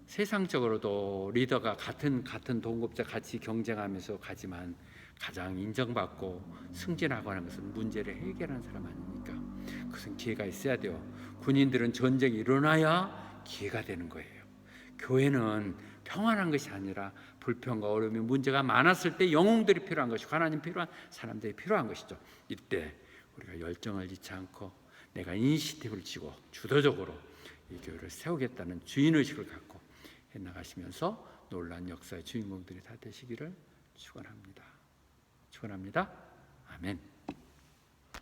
세상적으로도 리더가 같은 동급자 같이 경쟁하면서 가지만 가장 인정받고 승진하고 하는 것은 문제를 해결하는 사람 아닙니까? 그것은 기회가 있어야 돼요. 군인들은 전쟁이 일어나야 기회가 되는 거예요. 교회는 평안한 것이 아니라 불평과 어려움이 문제가 많았을 때 영웅들이 필요한 것이고 하나님 필요한 사람들이 필요한 것이죠. 이때 우리가 열정을 잃지 않고 내가 이니시티브를 쥐고 주도적으로 이 교회를 세우겠다는 주인의식을 갖고 해나가시면서 놀라운 역사의 주인공들이 다 되시기를 축원합니다. 아멘.